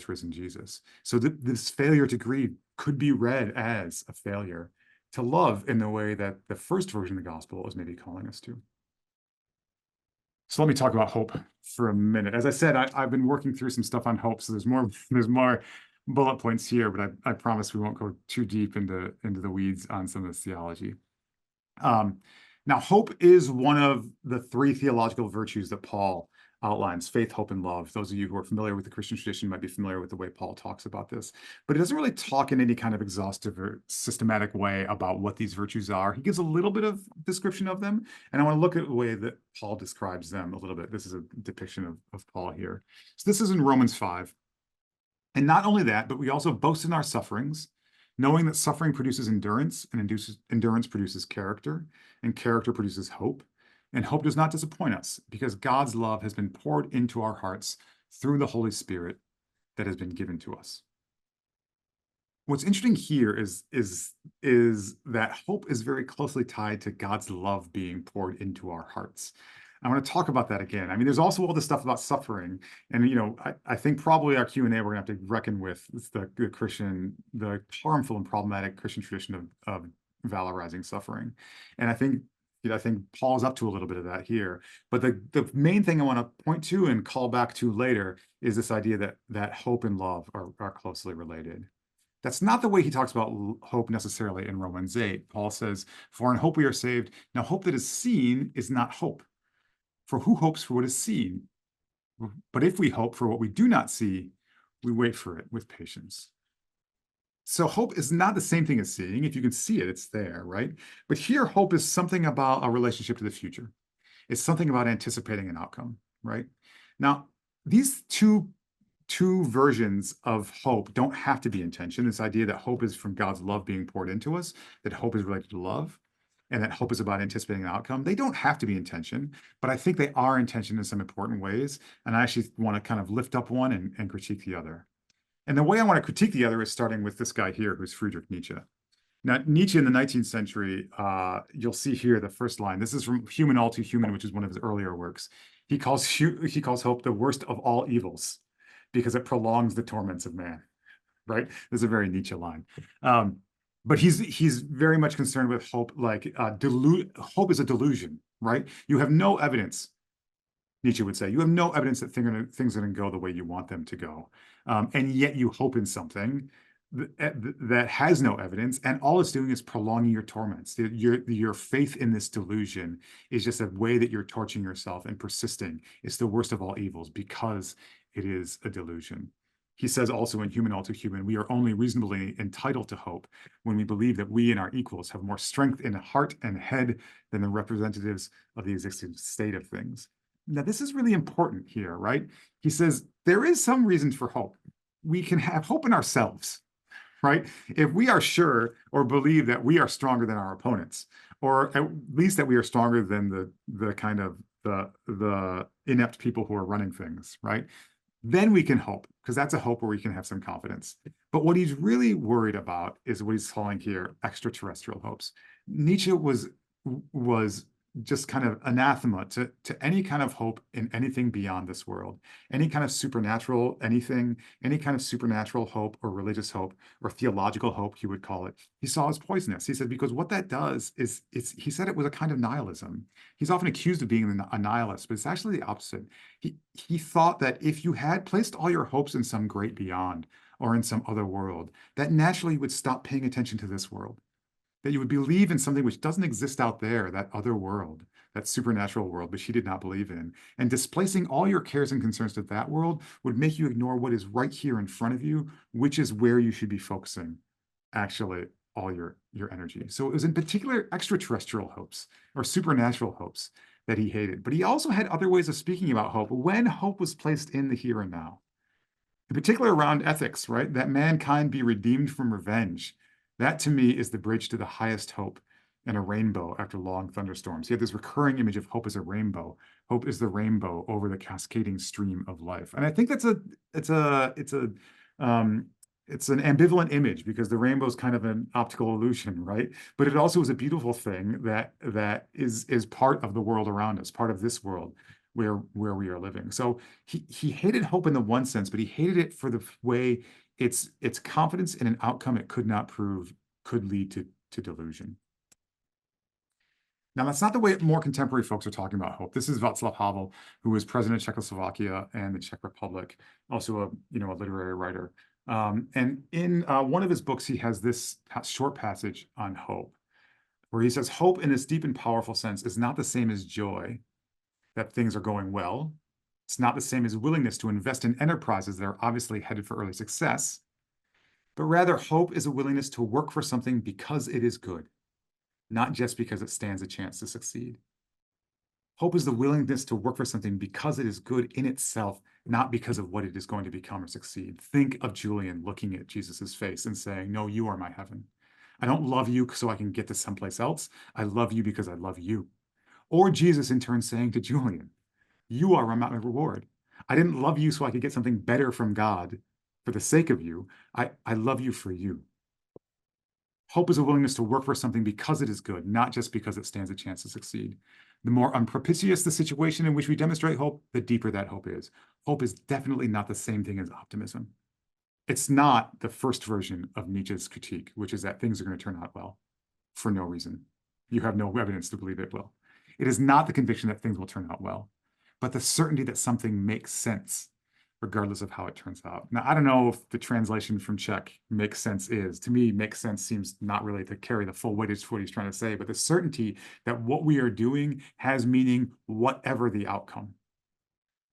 risen Jesus. So this failure to grieve could be read as a failure to love in the way that the first version of the gospel is maybe calling us to. So let me talk about hope for a minute. As I said, I've been working through some stuff on hope, so there's more bullet points here, but I promise we won't go too deep into the weeds on some of this theology. Now, hope is one of the three theological virtues that Paul outlines: faith, hope, and love. Those of you who are familiar with the Christian tradition might be familiar with the way Paul talks about this, but he doesn't really talk in any kind of exhaustive or systematic way about what these virtues are. He gives a little bit of description of them, and I want to look at the way that Paul describes them a little bit. This is a depiction of Paul here. So this is in Romans 5. And not only that, but we also boast in our sufferings, knowing that suffering produces endurance, and endurance produces character, and character produces hope. And hope does not disappoint us, because God's love has been poured into our hearts through the Holy Spirit that has been given to us. What's interesting here is that hope is very closely tied to God's love being poured into our hearts. I want to talk about that again. I mean, there's also all this stuff about suffering, and I think probably our Q&A we're going to have to reckon with the harmful and problematic Christian tradition of valorizing suffering. And I think I think Paul's up to a little bit of that here. But the main thing I want to point to and call back to later is this idea that hope and love are closely related. That's not the way he talks about hope necessarily in Romans 8. Paul says, "For in hope we are saved. Now, hope that is seen is not hope. For who hopes for what is seen? But if we hope for what we do not see, we wait for it with patience." So hope is not the same thing as seeing. If you can see it, it's there, right? But here, hope is something about a relationship to the future. It's something about anticipating an outcome, right? Now, these two versions of hope don't have to be in tension. This idea that hope is from God's love being poured into us, that hope is related to love, and that hope is about anticipating an outcome. They don't have to be in tension, but I think they are in tension in some important ways. And I actually want to kind of lift up one and critique the other. And the way I want to critique the other is starting with this guy here, who's Friedrich Nietzsche. Now, Nietzsche in the 19th century, you'll see here the first line. This is from Human All Too Human, which is one of his earlier works. He calls hope the worst of all evils because it prolongs the torments of man, right? This is a very Nietzsche line. But he's very much concerned with hope, like hope is a delusion, right? You have no evidence, Nietzsche would say, you have no evidence that things are going to go the way you want them to go. And yet you hope in something that has no evidence, and all it's doing is prolonging your torments. Your faith in this delusion is just a way that you're torturing yourself and persisting. It's the worst of all evils because it is a delusion. He says also in Human All Too Human, we are only reasonably entitled to hope when we believe that we and our equals have more strength in heart and head than the representatives of the existing state of things. Now, this is really important here, right? He says there is some reason for hope. We can have hope in ourselves, right? If we are sure or believe that we are stronger than our opponents, or at least that we are stronger than the kind of the inept people who are running things, right? Then we can hope, because that's a hope where we can have some confidence. But what he's really worried about is what he's calling here extraterrestrial hopes. Nietzsche was just kind of anathema to any kind of hope in anything beyond this world, any kind of supernatural anything, any kind of supernatural hope or religious hope or theological hope, he would call it. He saw as poisonous. He said, because what that does is, he said it was a kind of nihilism. He's often accused of being a nihilist, but it's actually the opposite. He thought that if you had placed all your hopes in some great beyond or in some other world, that naturally you would stop paying attention to this world. That you would believe in something which doesn't exist out there, that other world, that supernatural world, which he did not believe in. And displacing all your cares and concerns to that world would make you ignore what is right here in front of you, which is where you should be focusing, actually, all your energy. So it was in particular extraterrestrial hopes or supernatural hopes that he hated. But he also had other ways of speaking about hope when hope was placed in the here and now. In particular around ethics, right? That mankind be redeemed from revenge. That, to me, is the bridge to the highest hope and a rainbow after long thunderstorms. He had this recurring image of hope as a rainbow. Hope is the rainbow over the cascading stream of life. And I think it's an ambivalent image because the rainbow is kind of an optical illusion, right? But it also is a beautiful thing that is part of the world around us, part of this world where we are living. So he hated hope in the one sense, but he hated it for the way its confidence in an outcome it could not prove could lead to delusion. Now, that's not the way more contemporary folks are talking about hope. This is Václav Havel, who was president of Czechoslovakia and the Czech Republic, also a literary writer. And in one of his books, he has this short passage on hope, where he says, hope in this deep and powerful sense is not the same as joy, that things are going well. It's not the same as willingness to invest in enterprises that are obviously headed for early success, but rather hope is a willingness to work for something because it is good, not just because it stands a chance to succeed. Hope is the willingness to work for something because it is good in itself, not because of what it is going to become or succeed. Think of Julian looking at Jesus's face and saying, no, you are my heaven. I don't love you so I can get to someplace else. I love you because I love you. Or Jesus in turn saying to Julian, you are my reward. I didn't love you so I could get something better from God for the sake of you. I love you for you. Hope is a willingness to work for something because it is good, not just because it stands a chance to succeed. The more unpropitious the situation in which we demonstrate hope, the deeper that hope is. Hope is definitely not the same thing as optimism. It's not the first version of Nietzsche's critique, which is that things are going to turn out well for no reason. You have no evidence to believe it will. It is not the conviction that things will turn out well, but the certainty that something makes sense, regardless of how it turns out. Now, I don't know if the translation from Czech makes sense is. To me, makes sense seems not really to carry the full weightage of what he's trying to say, but the certainty that what we are doing has meaning, whatever the outcome.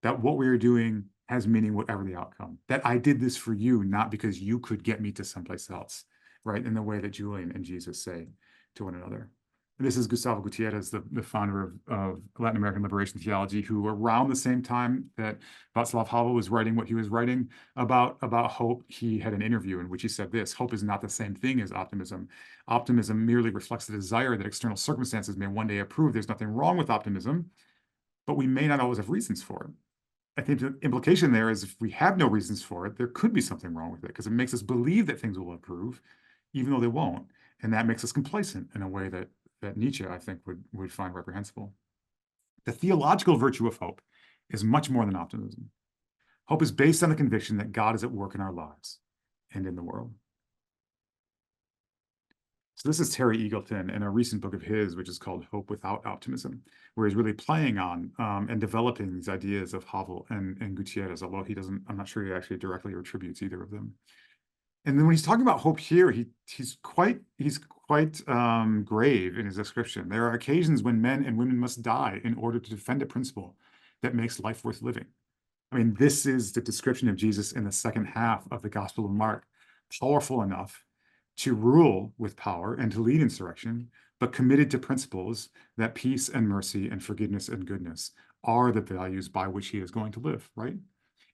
That what we are doing has meaning, whatever the outcome. That I did this for you, not because you could get me to someplace else, right? In the way that Julian and Jesus say to one another. And this is Gustavo Gutierrez, the founder of Latin American liberation theology, who around the same time that Václav Havel was writing what he was writing about hope, he had an interview in which he said this: hope is not the same thing as optimism. Optimism merely reflects the desire that external circumstances may one day approve. There's nothing wrong with optimism, but we may not always have reasons for it. I think the implication there is if we have no reasons for it, there could be something wrong with it, because it makes us believe that things will improve, even though they won't. And that makes us complacent in a way that Nietzsche, I think, would find reprehensible. The theological virtue of hope is much more than optimism. Hope is based on the conviction that God is at work in our lives and in the world. So this is Terry Eagleton in a recent book of his, which is called Hope Without Optimism, where he's really playing on and developing these ideas of Havel and Gutierrez, although he doesn't, I'm not sure he actually directly attributes either of them. And then when he's talking about hope here, he's quite grave in his description. There are occasions when men and women must die in order to defend a principle that makes life worth living. I mean, this is the description of Jesus in the second half of the Gospel of Mark, powerful enough to rule with power and to lead insurrection, but committed to principles that peace and mercy and forgiveness and goodness are the values by which he is going to live, right?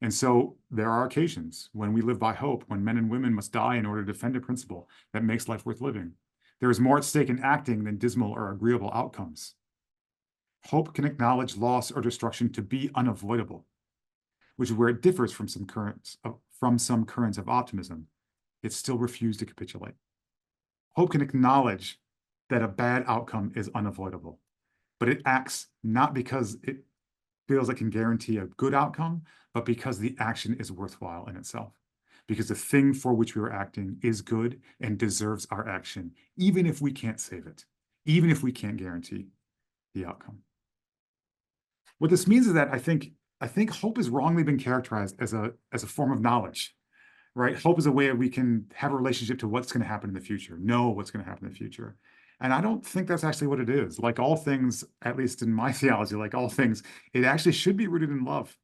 And so there are occasions when we live by hope, when men and women must die in order to defend a principle that makes life worth living. There is more at stake in acting than dismal or agreeable outcomes. Hope can acknowledge loss or destruction to be unavoidable, which is where it differs from some currents of optimism. It still refused to capitulate. Hope can acknowledge that a bad outcome is unavoidable, but it acts not because it feels it can guarantee a good outcome, but because the action is worthwhile in itself. Because the thing for which we are acting is good and deserves our action, even if we can't save it, even if we can't guarantee the outcome. What this means is that I think hope has wrongly been characterized as a form of knowledge. Right? Hope is a way that we can have a relationship to what's going to happen in the future, know what's going to happen in the future. And I don't think that's actually what it is. Like all things, at least in my theology, like all things, it actually should be rooted in love.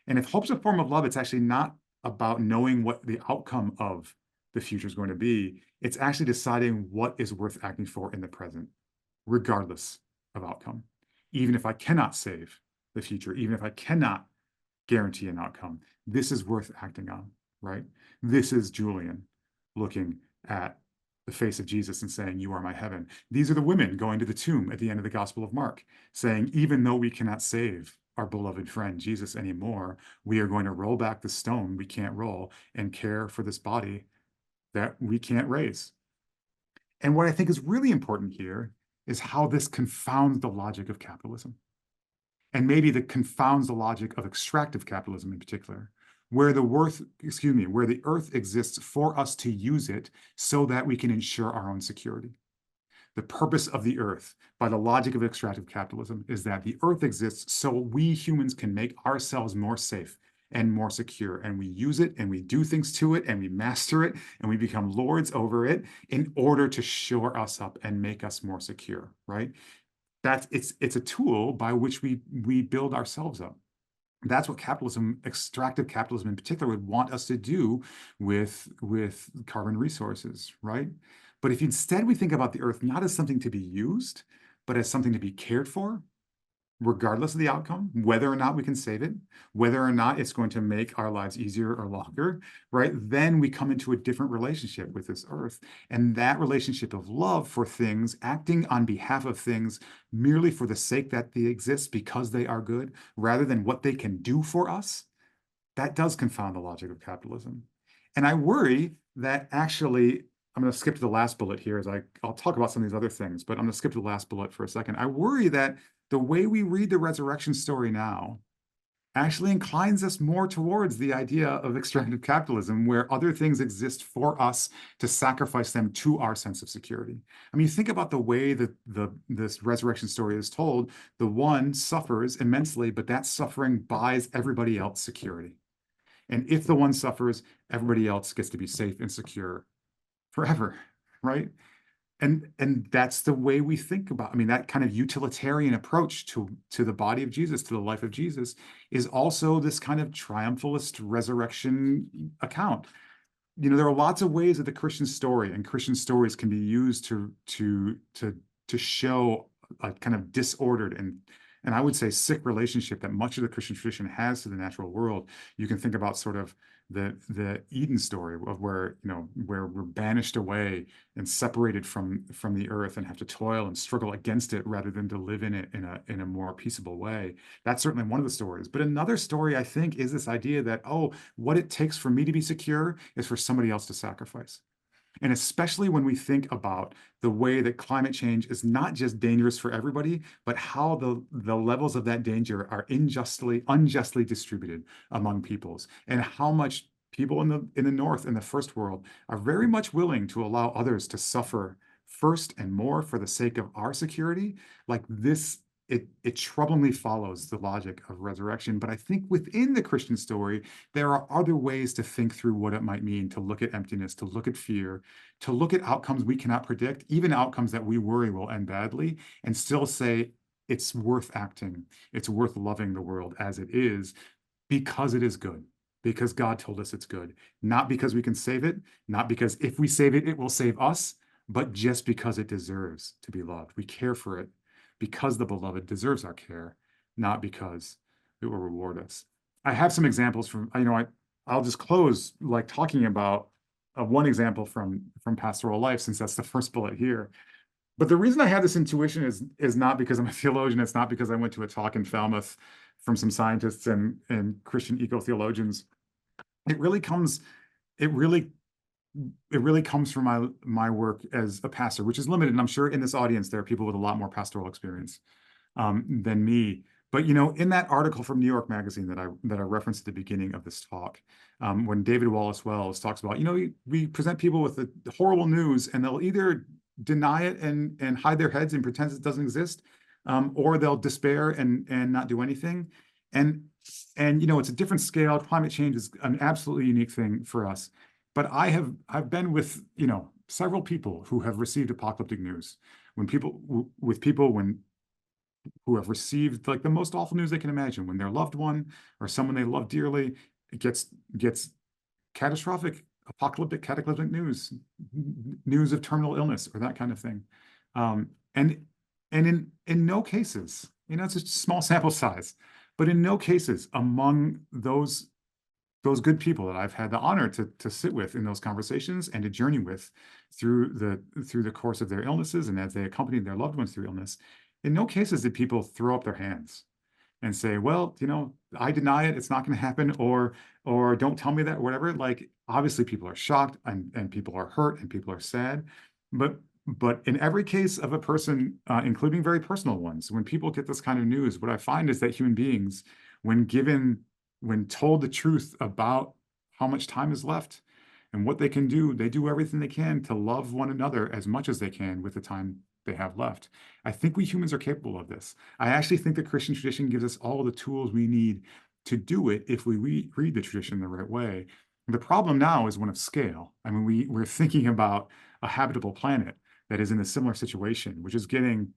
And if hope's a form of love, it's actually not about knowing what the outcome of the future is going to be. It's actually deciding what is worth acting for in the present, regardless of outcome. Even if I cannot save the future, even if I cannot guarantee an outcome, this is worth acting on. Right? This is Julian looking at the face of Jesus and saying, "You are my heaven." These are the women going to the tomb at the end of the Gospel of Mark, saying, even though we cannot save our beloved friend Jesus anymore, we are going to roll back the stone we can't roll and care for this body that we can't raise. And what I think is really important here is how this confounds the logic of capitalism. And maybe that confounds the logic of extractive capitalism in particular, where the earth exists for us to use it so that we can ensure our own security. The purpose of the earth, by the logic of extractive capitalism, is that the earth exists so we humans can make ourselves more safe and more secure. And we use it and we do things to it and we master it and we become lords over it in order to shore us up and make us more secure, right? It's a tool by which we build ourselves up. That's what capitalism, extractive capitalism in particular, would want us to do with carbon resources, right? But if instead we think about the earth not as something to be used, but as something to be cared for, regardless of the outcome, whether or not we can save it, whether or not it's going to make our lives easier or longer, right? Then we come into a different relationship with this earth. And that relationship of love for things, acting on behalf of things merely for the sake that they exist because they are good, rather than what they can do for us, that does confound the logic of capitalism. And I worry that actually, I'm going to skip to the last bullet here as I'll talk about some of these other things, but I'm going to skip to the last bullet for a second. I worry that the way we read the resurrection story now actually inclines us more towards the idea of extractive capitalism, where other things exist for us to sacrifice them to our sense of security. I mean, you think about the way that this resurrection story is told. The one suffers immensely, but that suffering buys everybody else security. And if the one suffers, everybody else gets to be safe and secure forever, right? And that's the way we think about, I mean, that kind of utilitarian approach to the body of Jesus, to the life of Jesus, is also this kind of triumphalist resurrection account. You know, there are lots of ways that the Christian story and Christian stories can be used to show a kind of disordered and I would say sick relationship that much of the Christian tradition has to the natural world. You can think about sort of the Eden story of where, you know, where we're banished away and separated from the earth and have to toil and struggle against it rather than to live in it in a more peaceable way. That's certainly one of the stories. But another story, I think, is this idea that, oh, what it takes for me to be secure is for somebody else to sacrifice. And especially when we think about the way that climate change is not just dangerous for everybody, but how the levels of that danger are unjustly distributed among peoples, and how much people in the North, in the first world, are very much willing to allow others to suffer first and more for the sake of our security. Like this, it troublingly follows the logic of resurrection. But I think within the Christian story, there are other ways to think through what it might mean to look at emptiness, to look at fear, to look at outcomes we cannot predict, even outcomes that we worry will end badly, and still say it's worth acting, it's worth loving the world as it is, because it is good, because God told us it's good, not because we can save it, not because if we save it, it will save us, but just because it deserves to be loved. We care for it because the beloved deserves our care, not because it will reward us. I have some examples from, you know, I'll just close like talking about one example from pastoral life, since that's the first bullet here. But the reason I have this intuition is not because I'm a theologian. It's not because I went to a talk in Falmouth from some scientists and Christian eco-theologians. It really comes from my work as a pastor, which is limited. And I'm sure in this audience, there are people with a lot more pastoral experience than me. But, you know, in that article from New York Magazine that I referenced at the beginning of this talk, when David Wallace Wells talks about, you know, we present people with the horrible news and they'll either deny it and hide their heads and pretend it doesn't exist, or they'll despair and not do anything. And you know, it's a different scale. Climate change is an absolutely unique thing for us. But I've been with, you know, several people who have received apocalyptic news. When people who have received like the most awful news they can imagine, when their loved one or someone they love dearly gets cataclysmic news of terminal illness or that kind of thing. And in no cases, you know, it's a small sample size, but in no cases among those good people that I've had the honor to sit with in those conversations and to journey with through the course of their illnesses and as they accompanied their loved ones through illness, in no cases did people throw up their hands and say, well, you know, I deny it, it's not going to happen, or don't tell me that, or whatever. Like, obviously people are shocked and people are hurt and people are sad. But in every case of a person, including very personal ones, when people get this kind of news, what I find is that human beings, when told the truth about how much time is left and what they can do, they do everything they can to love one another as much as they can with the time they have left. I think we humans are capable of this. I actually think the Christian tradition gives us all the tools we need to do it if we read the tradition the right way. The problem now is one of scale. I mean, we're thinking about a habitable planet that is in a similar situation, which is getting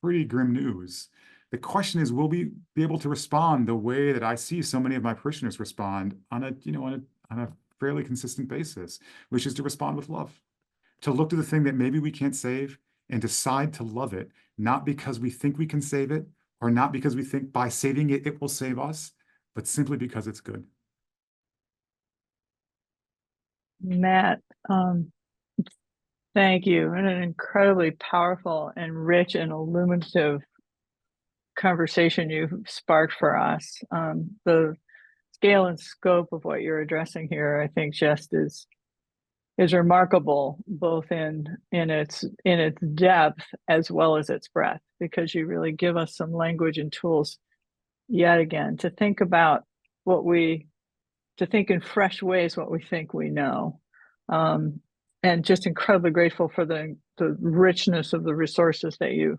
pretty grim news. The question is, will we be able to respond the way that I see so many of my parishioners respond on a fairly consistent basis, which is to respond with love, to look to the thing that maybe we can't save and decide to love it, not because we think we can save it, or not because we think by saving it, it will save us, but simply because it's good. Matt, thank you. And an incredibly powerful and rich and illuminative conversation you sparked for us. The scale and scope of what you're addressing here, I think, just is remarkable, both in its depth as well as its breadth, because you really give us some language and tools yet again to think about to think in fresh ways what we think we know. And just incredibly grateful for the richness of the resources that you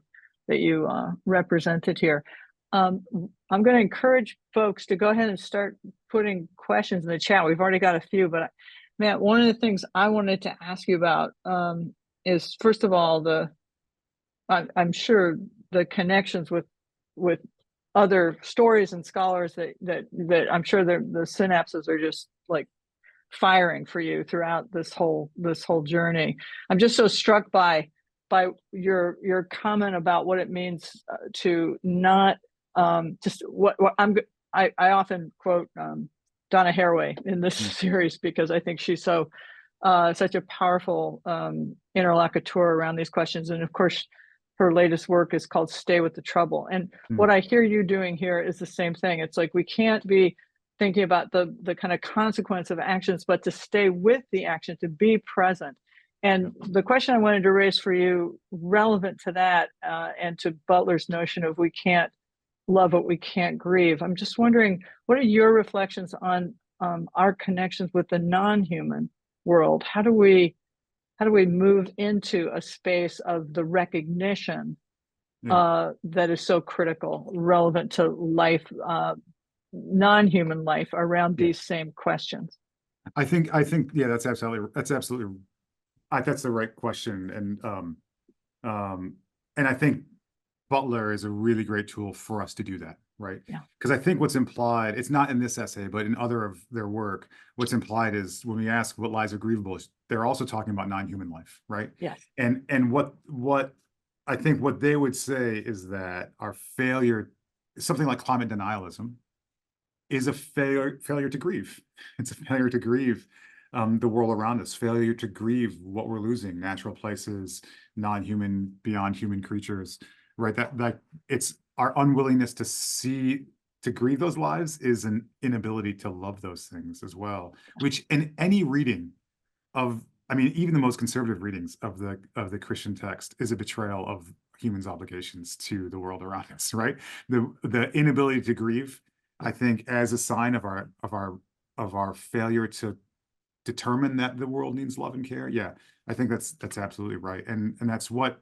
represented here. I'm going to encourage folks to go ahead and start putting questions in the chat. We've already got a few, but Matt, one of the things I wanted to ask you about is, first of all, I'm sure the connections with other stories and scholars that I'm sure the synapses are just like firing for you throughout this whole journey. I'm just so struck by your comment about what it means to not just what I often quote Donna Haraway in this series, because I think she's so such a powerful interlocutor around these questions. And of course, her latest work is called Stay with the Trouble. And what I hear you doing here is the same thing. It's like we can't be thinking about the kind of consequence of actions, but to stay with the action, to be present. And the question I wanted to raise for you, relevant to that and to Butler's notion of we can't love what we can't grieve, I'm just wondering, what are your reflections on our connections with the non-human world? How do we move into a space of the recognition that is so critical, relevant to life, non-human life, around these same questions? I think yeah, that's absolutely that's the right question, and I think Butler is a really great tool for us to do that, right? Yeah. Because I think what's implied, it's not in this essay, but in other of their work, what's implied is when we ask what lives are grievable, they're also talking about non-human life, right? Yes. And what I think what they would say is that our failure, something like climate denialism, is a failure to grieve. It's a failure to grieve the world around us, failure to grieve what we're losing, natural places, non-human, beyond human creatures, right? That it's our unwillingness to grieve those lives is an inability to love those things as well, which in any reading of, I mean, even the most conservative readings of the Christian text is a betrayal of humans' obligations to the world around us, right? The inability to grieve, I think, as a sign of our failure to determine that the world needs love and care. Yeah, I think that's absolutely right, and that's what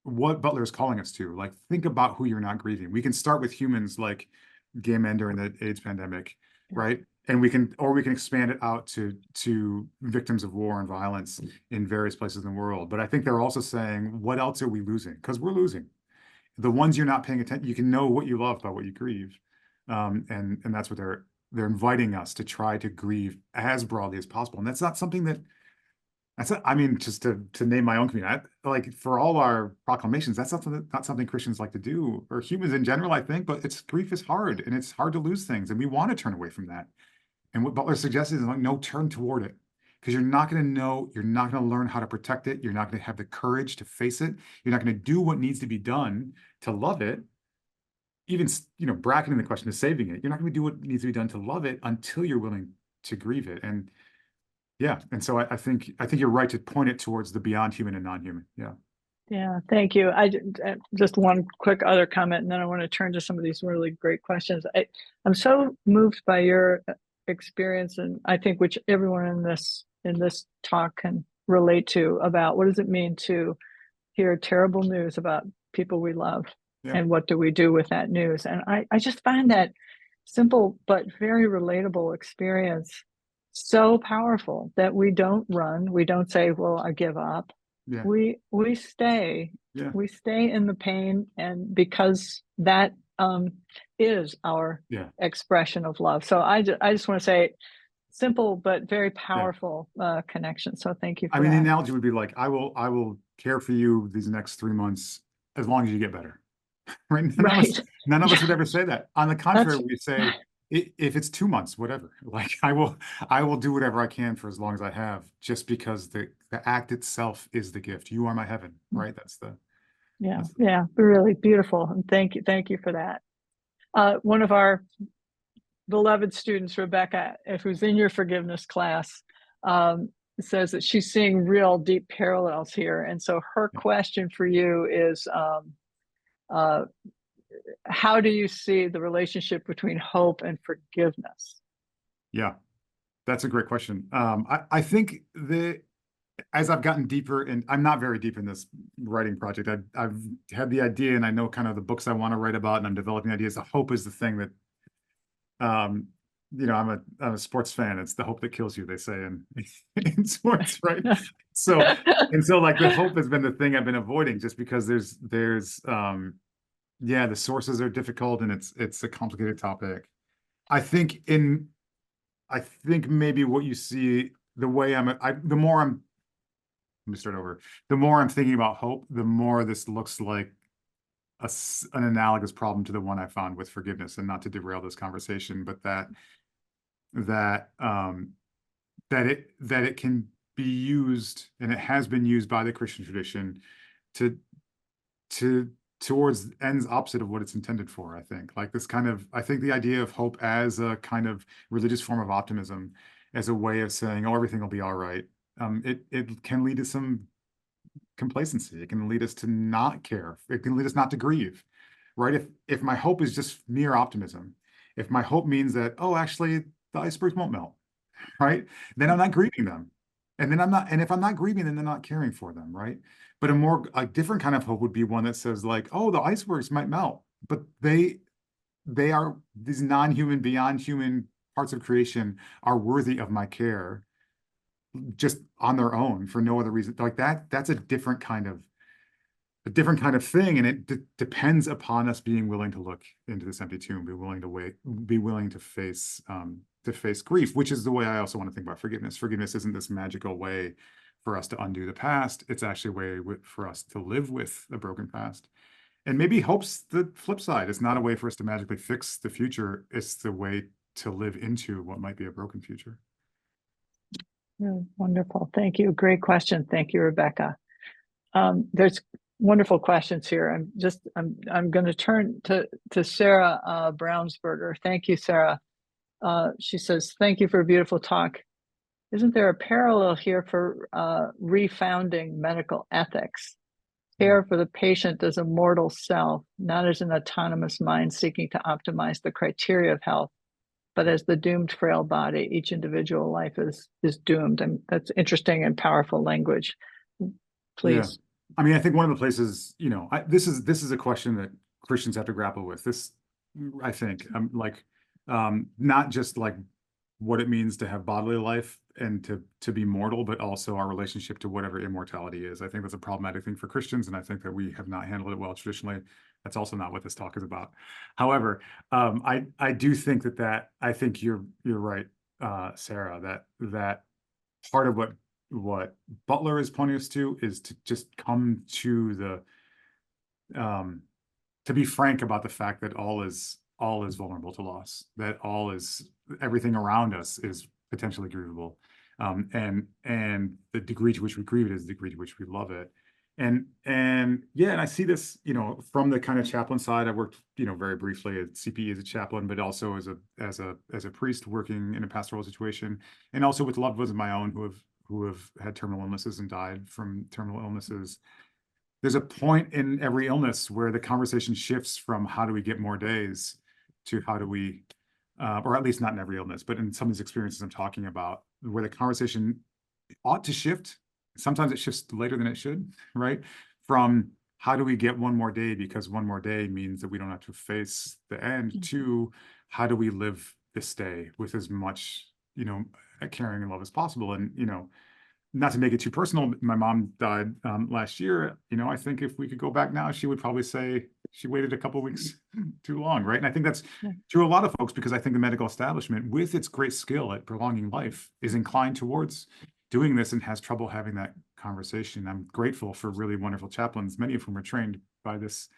Butler is calling us to. Like, think about who you're not grieving. We can start with humans like gay men during the AIDS pandemic, right? And we can expand it out to victims of war and violence in various places in the world. But I think they're also saying, what else are we losing? Because we're losing. The ones you're not paying attention, you can know what you love by what you grieve. And that's what they're inviting us to try to grieve as broadly as possible. And that's not something I mean, just to name my own community, like, for all our proclamations, that's not something Christians like to do, or humans in general, I think. But grief is hard, and it's hard to lose things, and we want to turn away from that. And what Butler suggests is, like, no, turn toward it, because you're not going to know, you're not going to learn how to protect it, you're not going to have the courage to face it, you're not going to do what needs to be done to love it. Even, bracketing the question of saving it, you're not going to do what needs to be done to love it until you're willing to grieve it. And yeah, and so I think you're right to point it towards the beyond human and non-human. Yeah. Yeah, thank you. Just one quick other comment, and then I want to turn to some of these really great questions. I'm so moved by your experience, and I think which everyone in this talk can relate to, about what does it mean to hear terrible news about people we love, and what do we do with that news? And I just find that simple but very relatable experience so powerful, that we don't run, we don't say, well, I give up. Yeah. We stay. Yeah. We stay in the pain, and because that is our expression of love. So I just want to say, simple but very powerful connection. So thank you for the that. analogy would be like, I will care for you these next 3 months as long as you get better. Right? None of us would ever say that. On the contrary, we say, if it's 2 months, whatever, like, I will do whatever I can for as long as I have, just because the act itself is the gift. You are my heaven, right? That's really beautiful. And thank you for that. One of our beloved students, Rebecca, who's in your forgiveness class, says that she's seeing real deep parallels here. And so her question for you is, how do you see the relationship between hope and forgiveness? Yeah, that's a great question. I think as I've gotten deeper, and I'm not very deep in this writing project, I've had the idea, and I know kind of the books I want to write about, and I'm developing ideas. The hope is the thing that, I'm a sports fan. It's the hope that kills you, they say in sports, right? So like the hope has been the thing I've been avoiding, just because the sources are difficult, and it's a complicated topic. I think maybe what you see, the more I'm thinking about hope, the more this looks like an analogous problem to the one I found with forgiveness. And not to derail this conversation, but that it can be used, and it has been used by the Christian tradition to towards ends opposite of what it's intended for. I think the idea of hope as a kind of religious form of optimism, as a way of saying, oh, everything will be all right. It can lead to some complacency. It can lead us to not care. It can lead us not to grieve, right? If my hope is just mere optimism, if my hope means that, oh, actually the icebergs won't melt, right? Then I'm not grieving them. And if I'm not grieving, then they're not caring for them, right? But a different kind of hope would be one that says, like, oh, the icebergs might melt, but they are, these non-human, beyond human parts of creation are worthy of my care, just on their own, for no other reason. Like that's a different kind of thing, and it depends upon us being willing to look into this empty tomb, be willing to wait, be willing to face grief, which is the way I also want to think about forgiveness. Forgiveness isn't this magical way for us to undo the past. It's actually a way for us to live with a broken past. And maybe hope's the flip side. It's not a way for us to magically fix the future. It's the way to live into what might be a broken future. Yeah, wonderful. Thank you. Great question. Thank you, Rebecca. There's wonderful questions here. I'm going to turn to Sarah Brownsberger. Thank you, Sarah. She says, thank you for a beautiful talk. Isn't there a parallel here for refounding medical ethics? Care for the patient as a mortal self, not as an autonomous mind seeking to optimize the criteria of health, but as the doomed, frail body. Each individual life is doomed. And that's interesting and powerful language. Please. Yeah. I mean, I think one of the places, this is a question that Christians have to grapple with. This, I think, not just like what it means to have bodily life and to be mortal, but also our relationship to whatever immortality is. I think that's a problematic thing for Christians, and I think that we have not handled it well traditionally. That's also not what this talk is about. However, I do think that I think you're right, Sarah, that part of what Butler is pointing us to is to just come to to be frank about the fact that all is vulnerable to loss, that everything around us is potentially grievable. And the degree to which we grieve it is the degree to which we love it. And I see this, from the kind of chaplain side. I worked, very briefly at CPE as a chaplain, but also as a priest working in a pastoral situation, and also with loved ones of my own who have had terminal illnesses and died from terminal illnesses. There's a point in every illness where the conversation shifts from how do we get more days to how do we, or at least not in every illness, but in some of these experiences I'm talking about, where the conversation ought to shift. Sometimes it shifts later than it should, right? From how do we get one more day because one more day means that we don't have to face the end, to how do we live this day with as much, caring and love as possible. And, not to make it too personal, my mom died last year. I think if we could go back now, she would probably say she waited a couple of weeks too long, right? And I think that's true of a lot of folks, because I think the medical establishment, with its great skill at prolonging life, is inclined towards doing this and has trouble having that conversation. I'm grateful for really wonderful chaplains, many of whom are trained by this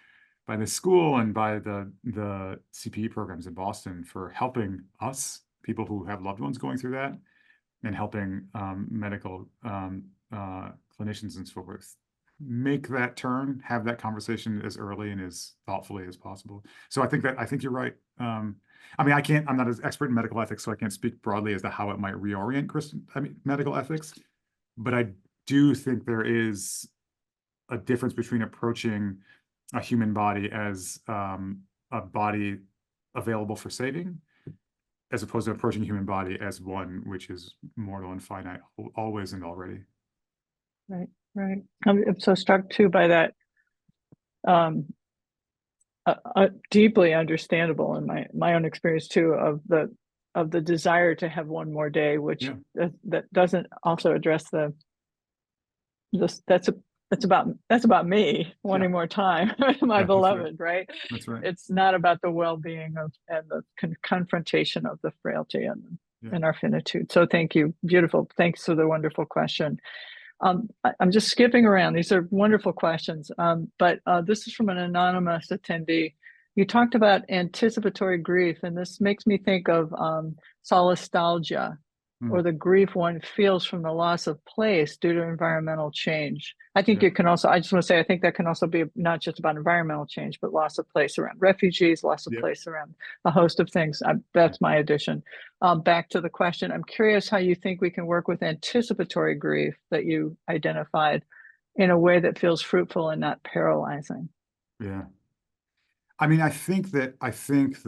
school and by the CPE programs in Boston, for helping us, people who have loved ones going through that, and helping medical clinicians and so forth make that turn, have that conversation as early and as thoughtfully as possible. So I think you're right. I'm not as expert in medical ethics, so I can't speak broadly as to how it might reorient medical ethics, but I do think there is a difference between approaching a human body as a body available for saving, as opposed to approaching the human body as one which is mortal and finite, always and already. Right, right. I'm so struck too by that. Deeply understandable in my own experience too of the desire to have one more day, which that doesn't also address that's about me wanting more time with my beloved, right? That's right. It's not about the well-being of and the confrontation of the frailty and our finitude. So thank you, beautiful. Thanks for the wonderful question. I'm just skipping around. These are wonderful questions, but this is from an anonymous attendee. You talked about anticipatory grief, and this makes me think of solastalgia, or the grief one feels from the loss of place due to environmental change. I think it can also, I just want to say, I think that can also be not just about environmental change, but loss of place around refugees, loss of place around a host of things. That's my addition. Back to the question, I'm curious how you think we can work with anticipatory grief that you identified in a way that feels fruitful and not paralyzing. Yeah. I mean, I think that I think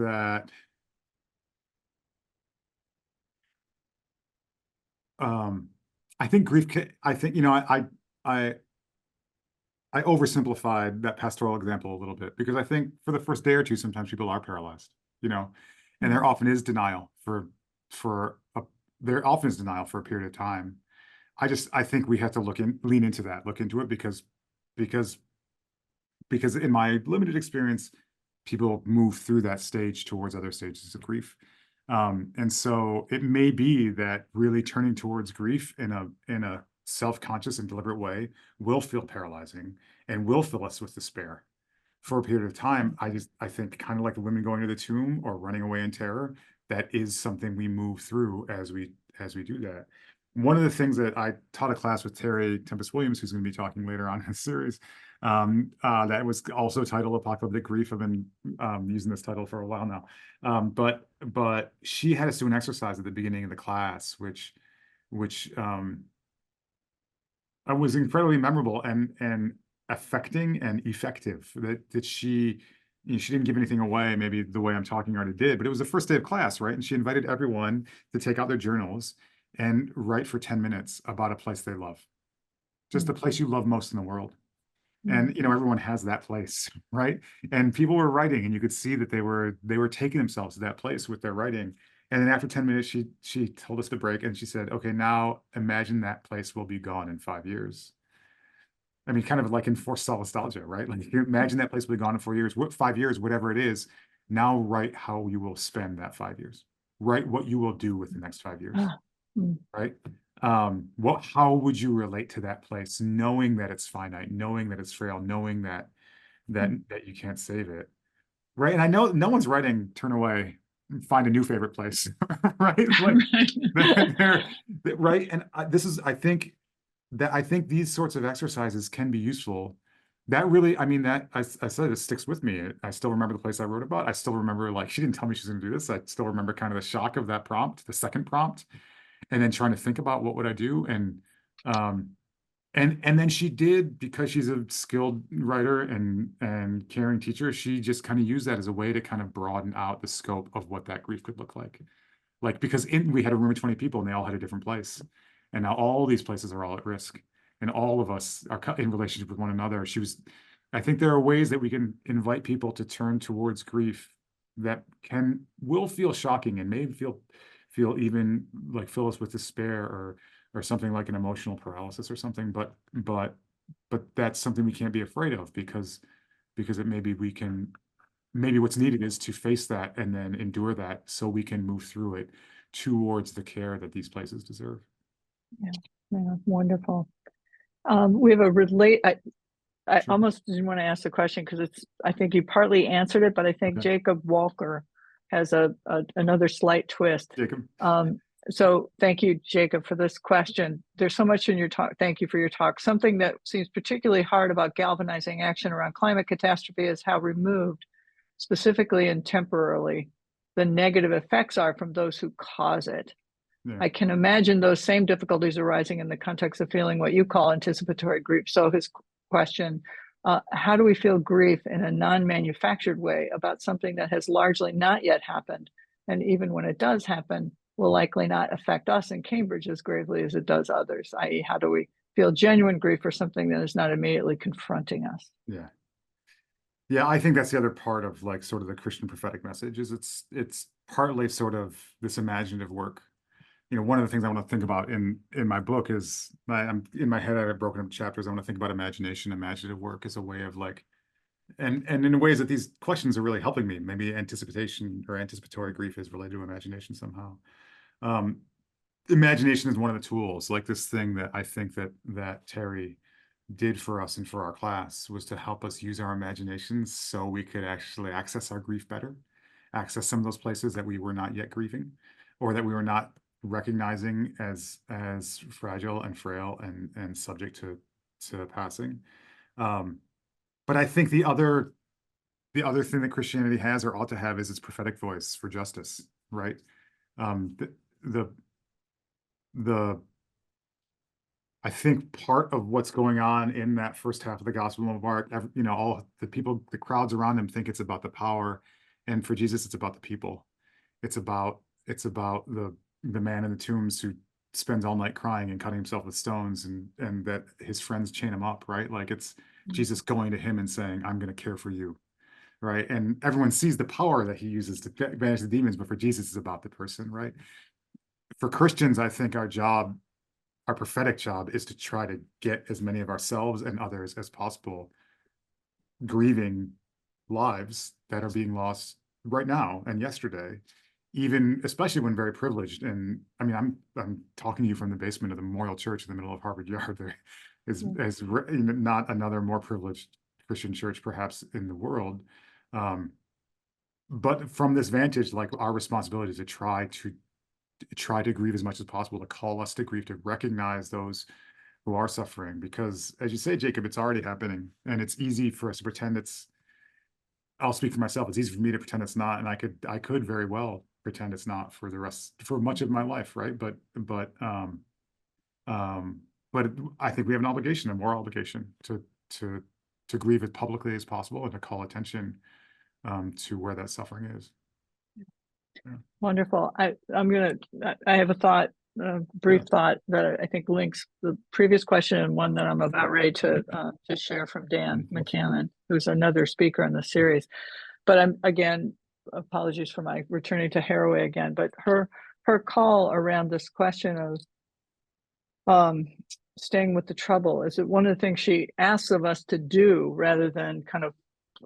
grief I think, you know, I oversimplified that pastoral example a little bit, because I think for the first day or two, sometimes people are paralyzed, you know, and there often is denial there often is denial for a period of time. I think we have to lean into it, because in my limited experience, people move through that stage towards other stages of grief. And so it may be that really turning towards grief in a self-conscious and deliberate way will feel paralyzing and will fill us with despair for a period of time. I think kind of like the women going to the tomb or running away in terror, that is something we move through as we do that. One of the things that I taught a class with Terry Tempest Williams, who's going to be talking later on in the series, that was also titled Apocalyptic Grief. I've been using this title for a while now. But she had us do an exercise at the beginning of the class, which was incredibly memorable and affecting and effective. That she, you know, she didn't give anything away, maybe the way I'm talking already did, but it was the first day of class, right? And she invited everyone to take out their journals and write for 10 minutes about a place they love, just the place you love most in the world. And, you know, everyone has that place, right? And people were writing, and you could see that they were taking themselves to that place with their writing. And then after 10 minutes, she told us to break, and she said, okay, now imagine that place will be gone in 5 years. I mean, kind of like in forced solastalgia, right? Like, you imagine that place will be gone in 4 years, 5 years, whatever it is. Now write how you will spend that 5 years. Write what you will do with the next 5 years, right? How would you relate to that place, knowing that it's finite, knowing that it's frail, knowing that you can't save it, right? And I know no one's writing turn away, find a new favorite place, right? Like, right? And I think these sorts of exercises can be useful. That really, I mean, that I said, it sticks with me. I still remember the place I wrote about. I still remember, like, she didn't tell me she's going to do this. I still remember kind of the shock of that prompt, the second prompt, and then trying to think about what would I do. And then she did, because she's a skilled writer and caring teacher, she just kind of used that as a way to kind of broaden out the scope of what that grief could look like. Like, because we had a room of 20 people and they all had a different place. And now all these places are all at risk, and all of us are in relationship with one another. I think there are ways that we can invite people to turn towards grief that will feel shocking and may feel even like fill us with despair or something like an emotional paralysis or something. But that's something we can't be afraid of, because maybe what's needed is to face that and then endure that, so we can move through it towards the care that these places deserve. Yeah, wonderful. We have I almost didn't want to ask the question, because I think you partly answered it, but I think Jacob Walker has another slight twist. Jacob. So thank you, Jacob, for this question. There's so much in your talk. Thank you for your talk. Something that seems particularly hard about galvanizing action around climate catastrophe is how removed, specifically and temporarily, the negative effects are from those who cause it. Yeah. I can imagine those same difficulties arising in the context of feeling what you call anticipatory grief. So his question, how do we feel grief in a non-manufactured way about something that has largely not yet happened And even when it does happen, will likely not affect us in Cambridge as gravely as it does others, i.e., how do we feel genuine grief for something that is not immediately confronting us? Yeah. Yeah, I think that's the other part of like sort of the Christian prophetic message is it's partly sort of this imaginative work. One of the things I want to think about in my book is I'm in my head, I have broken up chapters. I want to think about imagination, imaginative work as a way of like, and in ways that these questions are really helping me. Maybe anticipation or anticipatory grief is related to imagination somehow. Imagination is one of the tools, like this thing that I think that Terry did for us and for our class was to help us use our imaginations so we could actually access our grief better, access some of those places that we were not yet grieving, or that we were not recognizing as fragile and frail and subject to passing. But I think the other thing that Christianity has or ought to have is its prophetic voice for justice, right? I think part of what's going on in that first half of the Gospel of Mark, all the people, the crowds around him think it's about the power, and for Jesus, it's about the people. It's about the man in the tombs who spends all night crying and cutting himself with stones, and that his friends chain him up, right? Like it's Jesus going to him and saying, "I'm going to care for you," right? And everyone sees the power that he uses to banish the demons, but for Jesus, it's about the person, right? For Christians, I think our prophetic job is to try to get as many of ourselves and others as possible grieving lives that are being lost right now and yesterday, even especially when very privileged. And I mean, I'm talking to you from the basement of the Memorial Church in the middle of Harvard Yard. There is not another more privileged Christian church perhaps in the world. But from this vantage, like our responsibility is to try to grieve as much as possible, to call us to grieve, to recognize those who are suffering, because as you say, Jacob, it's already happening, and it's easy for us to pretend I'll speak for myself. It's easy for me to pretend it's not, and I could very well pretend it's not for much of my life, right? But I think we have an obligation, a moral obligation to grieve as publicly as possible and to call attention to where that suffering is. Yeah. Wonderful. I have a brief thought that I think links the previous question and one that I'm about ready to share from Dan McCammon, who's another speaker in the series. But again, apologies for my returning to Haraway again, but her call around this question of staying with the trouble is that one of the things she asks of us to do rather than kind of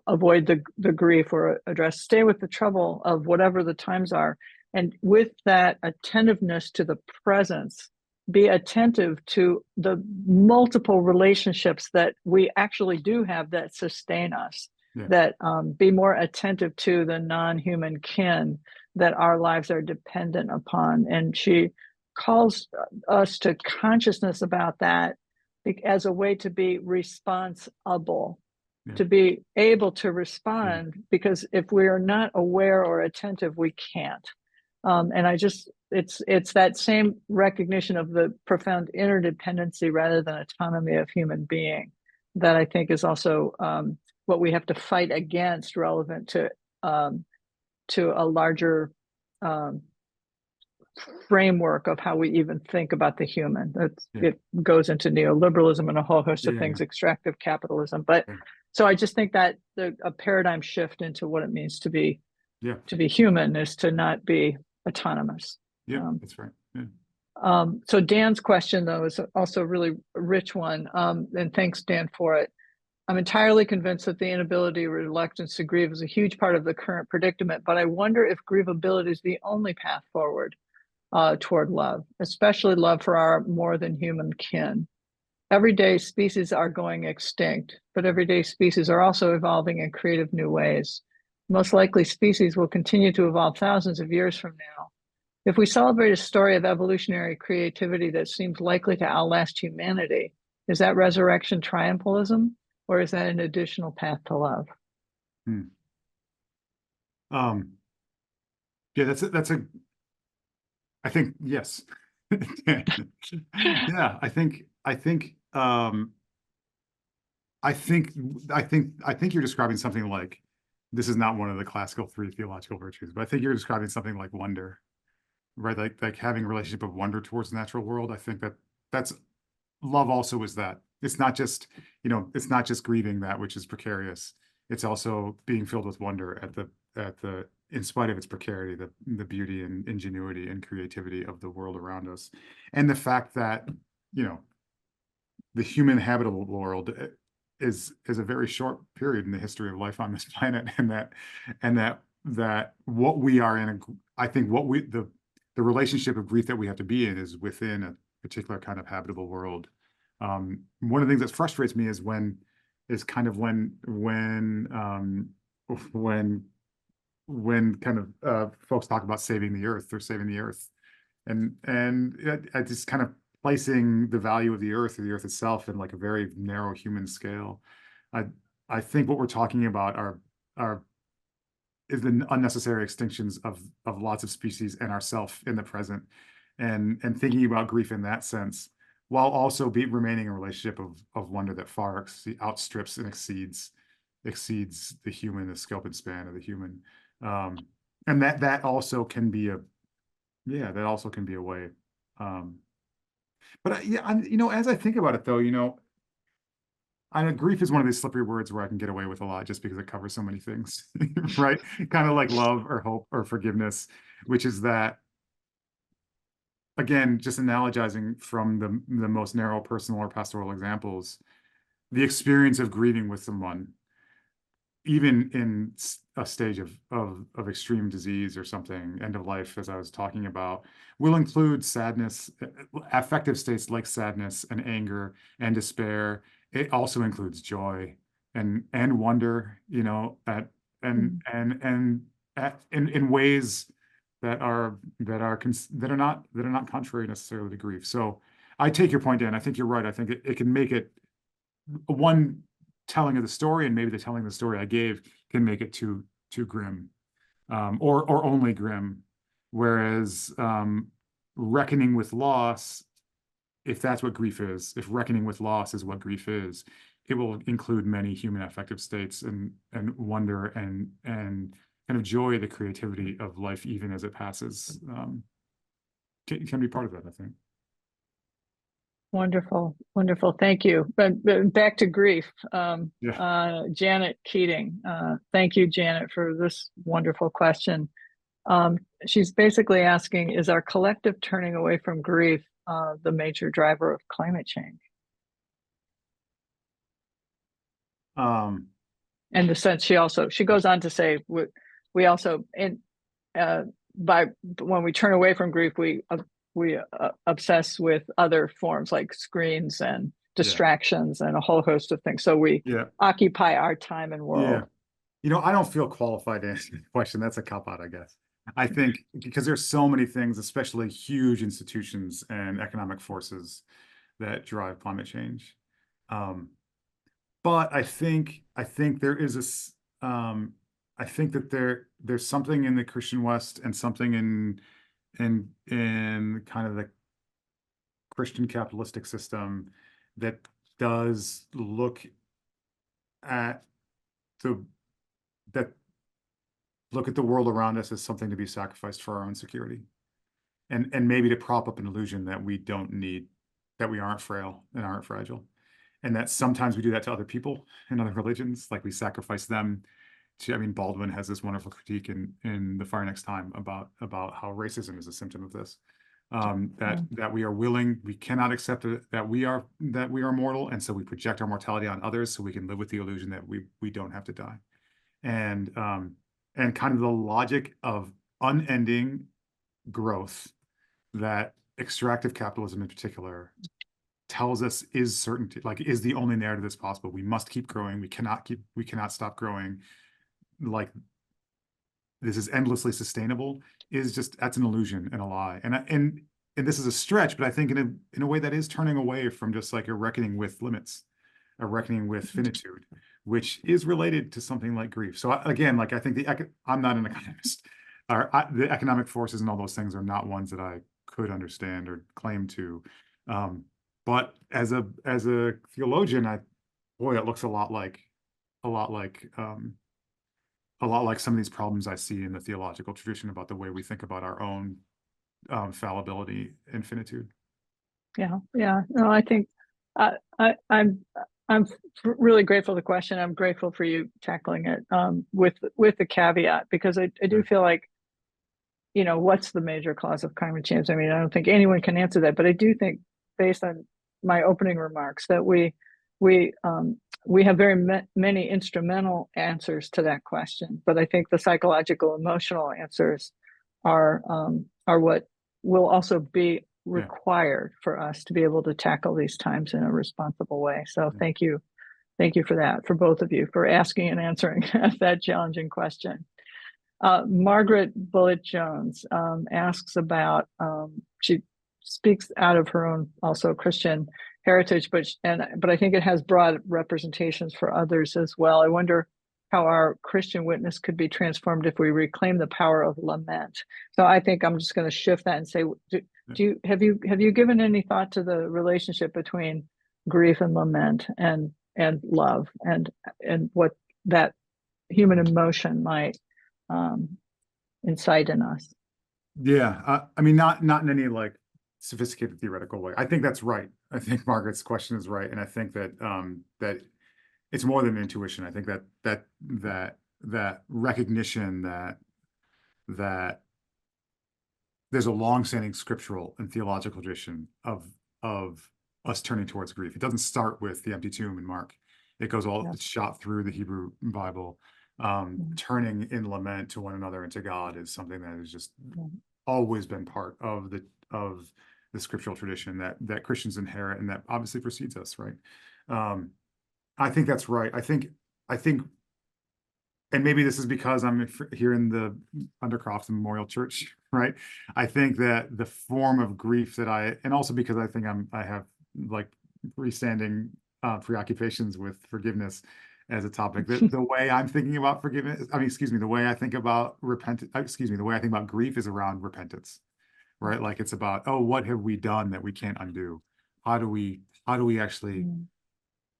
avoid the grief or stay with the trouble of whatever the times are. And with that attentiveness to the presence, be attentive to the multiple relationships that we actually do have that sustain us, that be more attentive to the non-human kin that our lives are dependent upon. And she calls us to consciousness about that as a way to be responsible. To be able to respond, because if we are not aware or attentive, we can't. And it's that same recognition of the profound interdependency rather than autonomy of human being that I think is also what we have to fight against, relevant to a larger framework of how we even think about the human. It goes into neoliberalism and a whole host of things, extractive capitalism, but. So I just think that a paradigm shift into what it means to be human is to not be autonomous. Yeah, that's right. Yeah. So Dan's question, though, is also a really rich one. And thanks, Dan, for it. I'm entirely convinced that the inability or reluctance to grieve is a huge part of the current predicament, but I wonder if grievability is the only path forward toward love, especially love for our more than human kin. Everyday species are going extinct, but everyday species are also evolving in creative new ways. Most likely species will continue to evolve thousands of years from now. If we celebrate a story of evolutionary creativity that seems likely to outlast humanity, is that resurrection triumphalism, or is that an additional path to love? Yeah, I think, yes. Yeah, I think you're describing something like this is not one of the classical 3 theological virtues, but I think you're describing something like wonder, right? Like having a relationship of wonder towards the natural world. I think that's love also is that. It's not just, it's not just grieving that which is precarious. It's also being filled with wonder at the in spite of its precarity, the beauty and ingenuity and creativity of the world around us. And the fact that, the human habitable world is a very short period in the history of life on this planet, and that what we are in, I think the relationship of grief that we have to be in is within a particular kind of habitable world. One of the things that frustrates me is when kind of folks talk about saving the earth or saving the earth, and I just kind of placing the value of the earth or the earth itself in like a very narrow human scale. I think what we're talking about is the unnecessary extinctions of lots of species and ourself in the present, and thinking about grief in that sense, while also remaining a relationship of wonder that far outstrips and exceeds the human, the scope and span of the human. And that also can be a way. But as I think about it, though, I know grief is one of these slippery words where I can get away with a lot just because it covers so many things, right? Kind of like love or hope or forgiveness, which is that, again, just analogizing from the most narrow personal or pastoral examples, the experience of grieving with someone, even in a stage of extreme disease or something, end of life, as I was talking about, will include sadness, affective states like sadness and anger and despair. It also includes joy and wonder, in ways that are not contrary necessarily to grief. So I take your point, Dan. I think you're right. I think it can make it one telling of the story, and maybe the telling of the story I gave can make it too grim, or only grim. Whereas reckoning with loss, if that's what grief is, if reckoning with loss is what grief is, it will include many human affective states and wonder and kind of joy, the creativity of life, even as it passes, can be part of that, I think. Wonderful. Thank you. But back to grief. Janet Keating. Thank you, Janet, for this wonderful question. She's basically asking, is our collective turning away from grief the major driver of climate change? In the sense, she goes on to say, we also, when we turn away from grief, we obsess with other forms like screens and distractions and a whole host of things. So we occupy our time and world. I don't feel qualified to answer the question. That's a cop-out, I guess. I think because there's so many things, especially huge institutions and economic forces that drive climate change. But I think there is I think that there's something in the Christian West and something in kind of the Christian capitalistic system that does look at the world around us as something to be sacrificed for our own security, and maybe to prop up an illusion that we don't need, that we aren't frail and aren't fragile, and that sometimes we do that to other people in other religions, like we sacrifice them. Baldwin has this wonderful critique in The Fire Next Time about how racism is a symptom of this. That we cannot accept that we are mortal, and so we project our mortality on others so we can live with the illusion that we don't have to die. And kind of the logic of unending growth that extractive capitalism in particular tells us is certainty, like is the only narrative that's possible. We must keep growing. We cannot stop growing. Like this is endlessly sustainable that's an illusion and a lie. And this is a stretch, but I think in a way that is turning away from just like a reckoning with limits, a reckoning with finitude, which is related to something like grief. So again, like I think I'm not an economist. The economic forces and all those things are not ones that I could understand or claim to. But as a theologian, it looks a lot like a lot like some of these problems I see in the theological tradition about the way we think about our own fallibility and finitude. Yeah. No, I think I'm really grateful for the question. I'm grateful for you tackling it with the caveat, because I do feel like, what's the major cause of climate change? I mean, I don't think anyone can answer that, but I do think, based on my opening remarks, that we have very many instrumental answers to that question. But I think the psychological, emotional answers are what will also be required for us to be able to tackle these times in a responsible way. So thank you for that, for both of you, for asking and answering that challenging question. Margaret Bullitt Jones asks about, she speaks out of her own also Christian heritage, but I think it has broad representations for others as well. I wonder how our Christian witness could be transformed if we reclaim the power of lament. So I think I'm just going to shift that and say, have you given any thought to the relationship between grief and lament and love, and what that human emotion might incite in us? Yeah, I mean, not in any like sophisticated theoretical way. I think that's right. I think Margaret's question is right, and I think that that it's more than intuition. I think that recognition that there's a long-standing scriptural and theological tradition of us turning towards grief. It doesn't start with the empty tomb in Mark. It goes it's shot through the Hebrew Bible. Turning in lament to one another and to God is something that has just always been part of the scriptural tradition that Christians inherit, and that obviously precedes us, right? I think that's right. I think, and maybe this is because I'm here in the Undercroft Memorial Church, right? I think that the form of grief that and also because I think I have like freestanding preoccupations with forgiveness as a topic. The way I'm thinking about forgiveness, the way I think about the way I think about grief is around repentance, right? Like it's about, what have we done that we can't undo? How do we actually?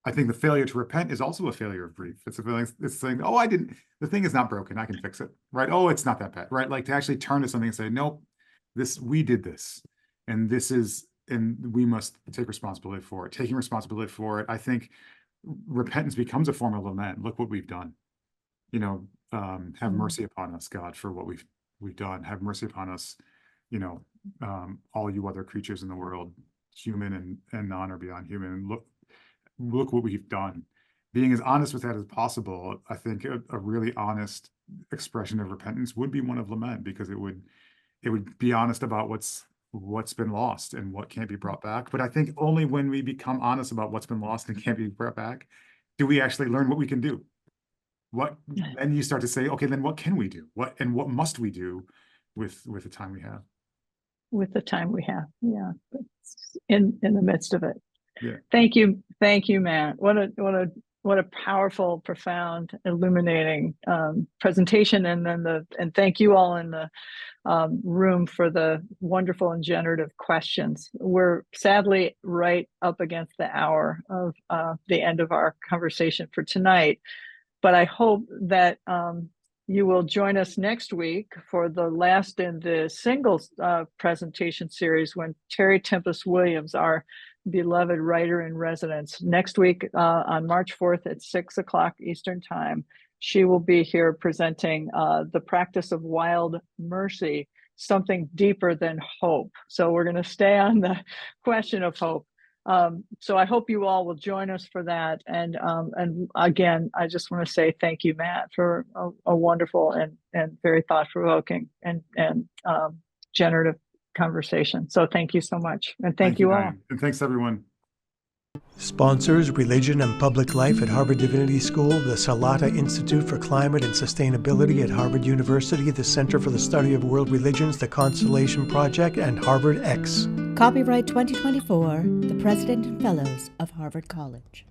I think the failure to repent is also a failure of grief. It's a feeling. It's saying, the thing is not broken. I can fix it, right? It's not that bad, right? Like to actually turn to something and say, nope, we did this, and we must take responsibility for it. Taking responsibility for it, I think repentance becomes a form of lament. Look what we've done. Have mercy upon us, God, for what we've done. Have mercy upon us, all you other creatures in the world, human and non or beyond human. And look what we've done. Being as honest with that as possible, I think a really honest expression of repentance would be one of lament, because it would be honest about what's been lost and what can't be brought back. But I think only when we become honest about what's been lost and can't be brought back do we actually learn what we can do. Then you start to say, okay, then what can we do? What must we do with the time we have? With the time we have, in the midst of it. Yeah. Thank you, Matt. What a powerful, profound, illuminating presentation, and thank you all in the room for the wonderful and generative questions. We're sadly right up against the hour of the end of our conversation for tonight, but I hope that you will join us next week for the last in the singles presentation series, when Terry Tempest Williams, our beloved writer in residence, next week on March 4th at 6:00 Eastern Time, she will be here presenting the practice of wild mercy, something deeper than hope. So we're going to stay on the question of hope. So I hope you all will join us for that. And again, I just want to say thank you, Matt, for a wonderful and very thought-provoking and generative conversation. So thank you so much. And thank you all. Diane. And thanks, everyone. Sponsors: Religion and Public Life at Harvard Divinity School, the Salata Institute for Climate and Sustainability at Harvard University, the Center for the Study of World Religions, the Constellation Project, and Harvard X. Copyright 2024, the President and Fellows of Harvard College.